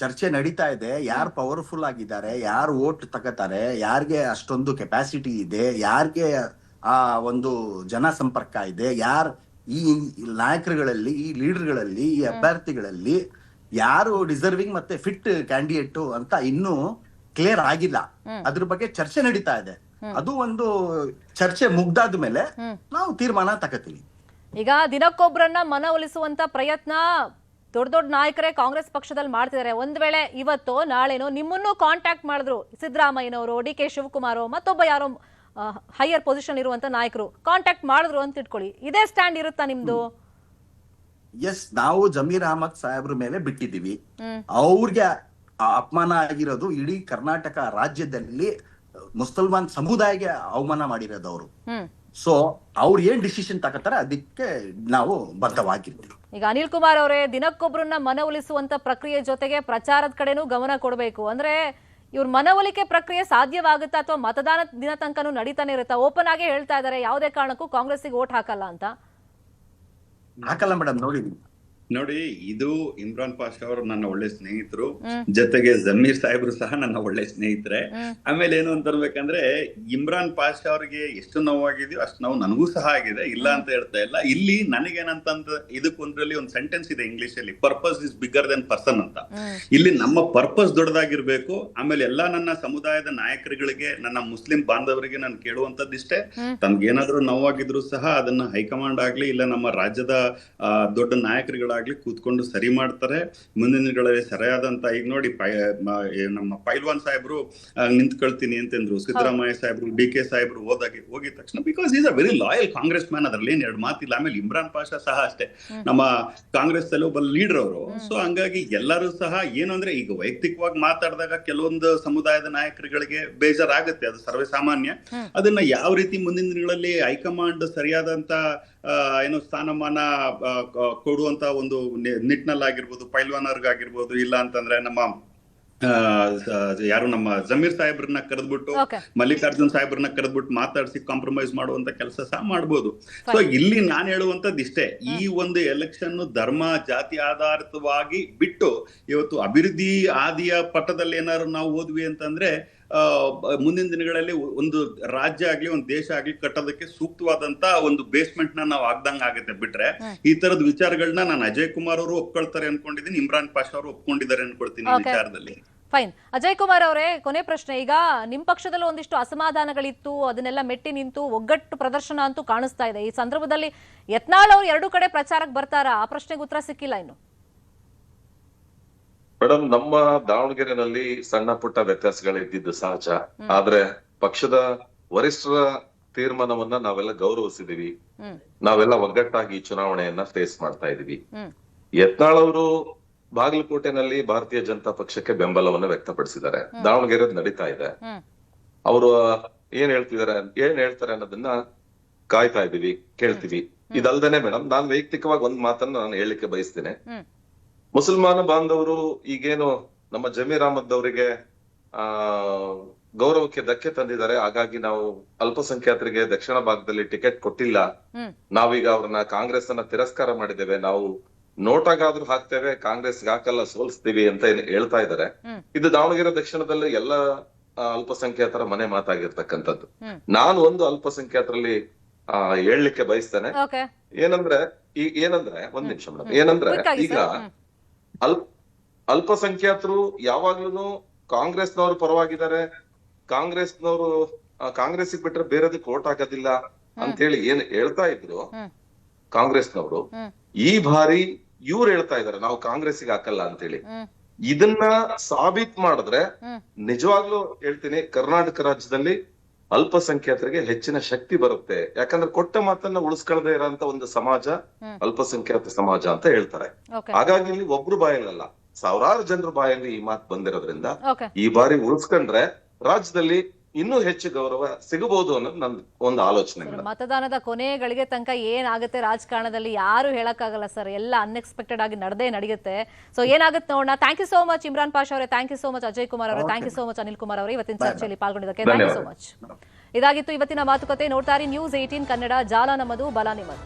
ಚರ್ಚೆ ನಡೀತಾ ಇದೆ. ಯಾರು ಪವರ್ಫುಲ್ ಆಗಿದ್ದಾರೆ, ಯಾರು ವೋಟ್ ತಗೋತಾರೆ, ಯಾರಿಗೆ ಅಷ್ಟೊಂದು ಕೆಪಾಸಿಟಿ ಇದೆ, ಯಾರಿಗೆ ಆ ಒಂದು ಜನ ಸಂಪರ್ಕ ಇದೆ, ಈ ನಾಯಕರುಗಳಲ್ಲಿ, ಈ ಲೀಡರ್ಗಳಲ್ಲಿ, ಈ ಅಭ್ಯರ್ಥಿಗಳಲ್ಲಿ ಯಾರು ಡಿಸರ್ವಿಂಗ್ ಮತ್ತೆ ಫಿಟ್ ಕ್ಯಾಂಡಿಡೇಟ್ ಅಂತ ಇನ್ನೂ ಕ್ಲಿಯರ್ ಆಗಿಲ್ಲ. ಅದ್ರ ಬಗ್ಗೆ ಚರ್ಚೆ ನಡೀತಾ ಇದೆ. ಅದು ಒಂದು ಚರ್ಚೆ ಮುಗ್ದಾದ ಮೇಲೆ ನಾವು ತೀರ್ಮಾನ ತಗೋತೀವಿ. ಈಗ ದಿನಕ್ಕೊಬ್ರನ್ನ ಮನವೊಲಿಸುವಂತ ಪ್ರಯತ್ನ ದೊಡ್ಡ ನಾಯಕರೇ ಕಾಂಗ್ರೆಸ್ ಪಕ್ಷದಲ್ಲಿ ಮಾಡ್ತಿದ್ದಾರೆ. ಒಂದ್ ವೇಳೆ ಇವತ್ತೋ ನಾಳೆನೋ ನಿಮ್ಮನ್ನು ಕಾಂಟ್ಯಾಕ್ಟ್ ಮಾಡಿದ್ರು ಸಿದ್ದರಾಮಯ್ಯನವರು, DK ಶಿವಕುಮಾರ್, ಮತ್ತೊಬ್ಬ ಯಾರೋ ಹೈಯರ್ ಪೊಸಿಷನ್ ಇರುವಂತ ನಾಯಕರು ಕಾಂಟ್ಯಾಕ್ಟ್ ಮಾಡಿದ್ರು ಅಂತ ಇಟ್ಕೊಳ್ಳಿ, ಇದೇ ಸ್ಟ್ಯಾಂಡ್ ಇರುತ್ತಾ ನಿಮ್ದು? ಎಸ್, ನಾವು ಜಮೀರ್ ಅಹಮದ್ ಸಾಹೇಬ್ರ ಮೇಲೆ ಬಿಟ್ಟಿದೀವಿ. ಅವ್ರಿಗೆ ಅಪಮಾನ ಆಗಿರೋದು ಇಡೀ ಕರ್ನಾಟಕ ರಾಜ್ಯದಲ್ಲಿ ಮುಸಲ್ಮಾನ್ ಸಮುದಾಯಕ್ಕೆ ಅವಮಾನ ಮಾಡಿರೋದು ಅವರು. ಸೊ ಅವ್ರು ಏನ್ ಡಿಸಿಷನ್ ತಗೋತಾರೆ ಅದಕ್ಕೆ ನಾವು ಬದ್ಧವಾಗಿರ್ತೀವಿ. ಈಗ ಅನಿಲ್ ಕುಮಾರ್ ಅವರೇ, ದಿನಕ್ಕೊಬ್ರನ್ನ ಮನವೊಲಿಸುವಂತ ಪ್ರಕ್ರಿಯೆ ಜೊತೆಗೆ ಪ್ರಚಾರದ ಕಡೆನೂ ಗಮನ ಕೊಡಬೇಕು. ಅಂದ್ರೆ ಇವ್ರ ಮನವೊಲಿಕೆ ಪ್ರಕ್ರಿಯೆ ಸಾಧ್ಯವಾಗುತ್ತಾ, ಅಥವಾ ಮತದಾನ ದಿನ ತನಕನೂ ನಡೀತಾನೆ ಇರುತ್ತಾ? ಓಪನ್ ಆಗಿ ಹೇಳ್ತಾ ಇದಾರೆ ಯಾವುದೇ ಕಾರಣಕ್ಕೂ ಕಾಂಗ್ರೆಸ್ಗೆ ವೋಟ್ ಹಾಕಲ್ಲ ಅಂತ. ಹಾಕಲ್ಲ ಮೇಡಮ್. ನೋಡಿ, ಇದು ಇಮ್ರಾನ್ ಪಾಷಾ ಅವರು ನನ್ನ ಒಳ್ಳೆ ಸ್ನೇಹಿತರು, ಜೊತೆಗೆ ಜಮೀರ್ ಸಾಹೇಬ್ರು ಸಹ ನನ್ನ ಒಳ್ಳೆ ಸ್ನೇಹಿತರೆ. ಆಮೇಲೆ ಏನು ಅಂತ ಅನ್ಬೇಕಂದ್ರೆ, ಇಮ್ರಾನ್ ಪಾಷಾ ಅವ್ರಿಗೆ ಎಷ್ಟು ನೋವಾಗಿದೆಯೋ ಅಷ್ಟು ನೋವು ನನಗೂ ಸಹ ಆಗಿದೆ, ಇಲ್ಲ ಅಂತ ಹೇಳ್ತಾ ಇಲ್ಲ. ಇಲ್ಲಿ ನನಗೇನಂತಂದ್ರೆ, ಇದಕ್ಕೊಂದ್ರಲ್ಲಿ ಒಂದು ಸೆಂಟೆನ್ಸ್ ಇದೆ ಇಂಗ್ಲಿಷ್ ಅಲ್ಲಿ, purpose is bigger then person ಅಂತ. ಇಲ್ಲಿ ನಮ್ಮ ಪರ್ಪಸ್ ದೊಡ್ಡದಾಗಿರ್ಬೇಕು. ಆಮೇಲೆ ಎಲ್ಲಾ ನನ್ನ ಸಮುದಾಯದ ನಾಯಕರುಗಳಿಗೆ, ನನ್ನ ಮುಸ್ಲಿಂ ಬಾಂಧವರಿಗೆ ನಾನು ಕೇಳುವಂತದ್ದಿಷ್ಟೇ, ತಮ್ಗೇನಾದ್ರೂ ನೋವಾಗಿದ್ರು ಸಹ ಅದನ್ನ ಹೈಕಮಾಂಡ್ ಆಗ್ಲಿ, ಇಲ್ಲ ನಮ್ಮ ರಾಜ್ಯದ ದೊಡ್ಡ ನಾಯಕರುಗಳ ಕೂತ್ಕೊಂಡು ಸರಿ ಮಾಡ್ತಾರೆ. ಮುಂದಿನ ದಿನಗಳಲ್ಲಿ ಸರಿಯಾದಂತ, ಈಗ ನೋಡಿ ನಮ್ಮ ಪೈಲ್ವಾನ್ ಸಾಹೇಬ್ರು ನಿಂತ್ಕೊಳ್ತೀನಿ ಅಂತಂದ್ರು, ಸಿದ್ದರಾಮಯ್ಯ ಸಾಹೇಬ್ರು, DK ಸಾಹೇಬ್ರು ಹೋಗಿದ ತಕ್ಷಣ, because is a very loyal Congress man, ಅದ್ರಲ್ಲಿ ಏನ್ ಎರಡು ಮಾತಿಲ್ಲ. ಆಮೇಲೆ ಇಮ್ರಾನ್ ಪಾಷಾ ಸಹ ಅಷ್ಟೇ, ನಮ್ಮ ಕಾಂಗ್ರೆಸ್ ಅಲ್ಲಿ ಒಬ್ಬ ಲೀಡರ್ ಅವರು. ಸೊ ಹಂಗಾಗಿ ಎಲ್ಲರೂ ಸಹ ಏನು ಅಂದ್ರೆ, ಈಗ ವೈಯಕ್ತಿಕವಾಗಿ ಮಾತಾಡಿದಾಗ ಕೆಲವೊಂದು ಸಮುದಾಯದ ನಾಯಕರುಗಳಿಗೆ ಬೇಜಾರಾಗುತ್ತೆ, ಅದು ಸರ್ವೇ ಸಾಮಾನ್ಯ. ಅದನ್ನ ಯಾವ ರೀತಿ ಮುಂದಿನ ದಿನಗಳಲ್ಲಿ ಹೈಕಮಾಂಡ್ ಸರಿಯಾದಂತ ಏನೋ ಸ್ಥಾನಮಾನ ಕೊಡುವಂತ ಒಂದು ನಿಟ್ಟಿನಲ್ಲಾಗಿರ್ಬೋದು, ಪೈಲ್ವಾನರ್ಗಾಗಿರ್ಬೋದು, ಇಲ್ಲ ಅಂತಂದ್ರೆ ನಮ್ಮ ಯಾರು ನಮ್ಮ ಜಮೀರ್ ಸಾಹೇಬ್ರನ್ನ ಕರೆದ್ಬಿಟ್ಟು Okay. ಮಲ್ಲಿಕಾರ್ಜುನ್ ಸಾಹೇಬ್ರನ್ನ ಕರೆದ್ಬಿಟ್ಟು ಮಾತಾಡಿಸಿ ಕಾಂಪ್ರಮೈಸ್ ಮಾಡುವಂತ ಕೆಲಸ ಸಹ ಮಾಡ್ಬೋದು. ಸೊ ಇಲ್ಲಿ ನಾನ್ ಹೇಳುವಂತದ್ದು ಇಷ್ಟೇ, ಈ ಒಂದು ಎಲೆಕ್ಷನ್ ಧರ್ಮ ಜಾತಿ ಆಧಾರಿತವಾಗಿ ಬಿಟ್ಟು ಇವತ್ತು ಅಭಿವೃದ್ಧಿ ಆದಿಯ ಪಟ್ಟದಲ್ಲಿ ಏನಾದ್ರು ನಾವು ಹೋದ್ವಿ ಅಂತಂದ್ರೆ ಮುಂದಿನ ದಿನಗಳಲ್ಲಿ ಒಂದು ರಾಜ್ಯ ಆಗ್ಲಿ ಒಂದು ದೇಶ ಆಗ್ಲಿ ಕಟ್ಟೋದಕ್ಕೆ ಸೂಕ್ತವಾದಂತ ಒಂದು ಬೇಸ್ಮೆಂಟ್ ನ ನಾವು ಆಗ್ದಂಗ ಆಗುತ್ತೆ. ಬಿಟ್ರೆ ಈ ತರದ ವಿಚಾರಗಳನ್ನ ನಾನು ಅಜಯ್ ಕುಮಾರ್ ಅವರು ಒಪ್ಕೊಳ್ತಾರೆ ಅನ್ಕೊಂಡಿದ್ದೀನಿ, ಇಮ್ರಾನ್ ಪಾಷಾ ಅವರು ಒಪ್ಕೊಂಡಿದ್ದಾರೆ ಅನ್ಕೊಳ್ತೀನಿ ಈ ವಿಚಾರದಲ್ಲಿ. ಫೈನ್. ಅಜಯ್ ಕುಮಾರ್ ಅವರೇ, ಕೊನೆ ಪ್ರಶ್ನೆ. ಈಗ ನಿಮ್ ಪಕ್ಷದಲ್ಲೂ ಒಂದಿಷ್ಟು ಅಸಮಾಧಾನಗಳಿತ್ತು, ಅದನ್ನೆಲ್ಲ ಮೆಟ್ಟಿ ನಿಂತು ಒಗ್ಗಟ್ಟು ಪ್ರದರ್ಶನ ಅಂತೂ ಕಾಣಿಸ್ತಾ ಇದೆ. ಈ ಸಂದರ್ಭದಲ್ಲಿ ಯತ್ನಾಳ್ ಅವರು ಎರಡು ಕಡೆ ಪ್ರಚಾರಕ್ಕೆ ಬರ್ತಾರಾ? ಆ ಪ್ರಶ್ನೆಗೆ ಉತ್ತರ ಸಿಕ್ಕಿಲ್ಲ ಇನ್ನು. ಮೇಡಮ್, ನಮ್ಮ ದಾವಣಗೆರೆನಲ್ಲಿ ಸಣ್ಣ ಪುಟ್ಟ ವ್ಯತ್ಯಾಸಗಳಿದ್ದಿದ್ದು ಸಹಜ. ಆದ್ರೆ ಪಕ್ಷದ ವರಿಷ್ಠರ ತೀರ್ಮಾನವನ್ನ ನಾವೆಲ್ಲ ಗೌರವಿಸಿದೀವಿ. ನಾವೆಲ್ಲ ಒಗ್ಗಟ್ಟಾಗಿ ಚುನಾವಣೆಯನ್ನ ಫೇಸ್ ಮಾಡ್ತಾ ಇದೀವಿ. ಯತ್ನಾಳ್ ಅವರು ಬಾಗಲಕೋಟೆನಲ್ಲಿ ಭಾರತೀಯ ಜನತಾ ಪಕ್ಷಕ್ಕೆ ಬೆಂಬಲವನ್ನು ವ್ಯಕ್ತಪಡಿಸಿದ್ದಾರೆ. ದಾವಣಗೆರೆ ನಡೀತಾ ಇದೆ. ಅವರು ಏನ್ ಹೇಳ್ತಾರೆ ಅನ್ನೋದನ್ನ ಕಾಯ್ತಾ ಇದೀವಿ, ಕೇಳ್ತೀವಿ. ಇದಲ್ದೇನೆ ಮೇಡಮ್, ನಾನ್ ವೈಯಕ್ತಿಕವಾಗಿ ಒಂದ್ ಮಾತನ್ನ ನಾನು ಹೇಳಲಿಕ್ಕೆ ಬಯಸ್ತೇನೆ. ಮುಸಲ್ಮಾನ ಬಾಂಧವರು ಈಗೇನು ನಮ್ಮ ಜಮೀರ್ ಅಹಮದ್ ಅವರಿಗೆ ಗೌರವಕ್ಕೆ ಧಕ್ಕೆ ತಂದಿದ್ದಾರೆ. ಹಾಗಾಗಿ ನಾವು ಅಲ್ಪಸಂಖ್ಯಾತರಿಗೆ ದಕ್ಷಿಣ ಭಾಗದಲ್ಲಿ ಟಿಕೆಟ್ ಕೊಟ್ಟಿಲ್ಲ, ನಾವೀಗ ಅವ್ರನ್ನ ಕಾಂಗ್ರೆಸ್ ಅನ್ನ ತಿರಸ್ಕಾರ ಮಾಡಿದ್ದೇವೆ, ನಾವು ನೋಟಾಗಾದ್ರೂ ಹಾಕ್ತೇವೆ, ಕಾಂಗ್ರೆಸ್ಗೆ ಹಾಕಲ್ಲ, ಸೋಲಿಸ್ತೀವಿ ಅಂತ ಹೇಳ್ತಾ ಇದ್ದಾರೆ. ಇದು ದಾವಣಗೆರೆ ದಕ್ಷಿಣದಲ್ಲಿ ಎಲ್ಲ ಅಲ್ಪಸಂಖ್ಯಾತರ ಮನೆ ಮಾತಾಗಿರ್ತಕ್ಕಂಥದ್ದು. ನಾನು ಒಂದು ಅಲ್ಪಸಂಖ್ಯಾತರಲ್ಲಿ ಹೇಳಲಿಕ್ಕೆ ಬಯಸ್ತೇನೆ. ಏನಂದ್ರೆ ಒಂದ್ ನಿಮಿಷ ಮೇಡಮ್, ಏನಂದ್ರೆ ಈಗ ಅಲ್ಪಸಂಖ್ಯಾತರು ಯಾವಾಗ್ಲೂ ಕಾಂಗ್ರೆಸ್ನವರು ಪರವಾಗಿದ್ದಾರೆ, ಕಾಂಗ್ರೆಸ್ಗೆ ಬಿಟ್ರೆ ಬೇರೆದಕ್ಕೆ ಓಟ್ ಹಾಕೋದಿಲ್ಲ ಅಂತ ಹೇಳಿ ಏನ್ ಹೇಳ್ತಾ ಇದ್ರು ಕಾಂಗ್ರೆಸ್ನವರು. ಈ ಬಾರಿ ಇವ್ರು ಹೇಳ್ತಾ ಇದಾರೆ ನಾವು ಕಾಂಗ್ರೆಸ್ಗೆ ಹಾಕಲ್ಲ ಅಂತ ಹೇಳಿ. ಇದನ್ನ ಸಾಬೀತ್ ಮಾಡಿದ್ರೆ ನಿಜವಾಗ್ಲೂ ಹೇಳ್ತೀನಿ, ಕರ್ನಾಟಕ ರಾಜ್ಯದಲ್ಲಿ ಅಲ್ಪಸಂಖ್ಯಾತರಿಗೆ ಹೆಚ್ಚಿನ ಶಕ್ತಿ ಬರುತ್ತೆ. ಯಾಕಂದ್ರೆ ಕೊಟ್ಟ ಮಾತನ್ನ ಉಳಿಸ್ಕೊಳ್ಳದೆ ಇರೋಂತ ಒಂದು ಸಮಾಜ ಅಲ್ಪಸಂಖ್ಯಾತ ಸಮಾಜ ಅಂತ ಹೇಳ್ತಾರೆ. ಹಾಗಾಗಿ ಇಲ್ಲಿ ಒಬ್ರು ಬಾಯಲ್ಲ, ಸಾವಿರಾರು ಜನರ ಬಾಯಲ್ಲಿ ಈ ಮಾತು ಬಂದಿರೋದ್ರಿಂದ ಈ ಬಾರಿ ಉಳಿಸ್ಕೊಂಡ್ರೆ ರಾಜ್ಯದಲ್ಲಿ ಇನ್ನೂ ಹೆಚ್ಚು ಗೌರವ ಸಿಗಬಹುದು ಅನ್ನೋದು ನನ್ನ ಒಂದು ಆಲೋಚನೆ. ಮತದಾನದ ಕೊನೆ ಗಳಿಗೆ ತನಕ ಏನಾಗುತ್ತೆ ರಾಜಕಾರಣದಲ್ಲಿ ಯಾರು ಹೇಳಕ್ಕಾಗಲ್ಲ ಸರ್, ಎಲ್ಲ ಅನ್ಎಕ್ಸ್ಪೆಕ್ಟೆಡ್ ಆಗಿ ನಡೆಯುತ್ತೆ. ಸೊ ಏನಾಗುತ್ತೆ ನೋಡೋಣ. Thank you so much Imran Pasha ಅವರೇ, thank you so much Ajay Kumar ಅವರೇ, thank you so much Anil Kumar ಅವರೇ ಇವತ್ತಿನ ಚರ್ಚೆಯಲ್ಲಿ ಪಾಲ್ಗೊಂಡಿದ್ದಕ್ಕೆ ಥ್ಯಾಂಕ್ ಯು ಸೋ ಮಚ್. ಇದಾಗಿತ್ತು ಇವತ್ತಿನ ಮಾತುಕತೆ. ನೋಡ್ತಾ ಇರಿ ನ್ಯೂಸ್ 18 ಕನ್ನಡ, ಜಾಲ ನಮ್ಮದು, ಬಲ ನಿಮ್ಮದು.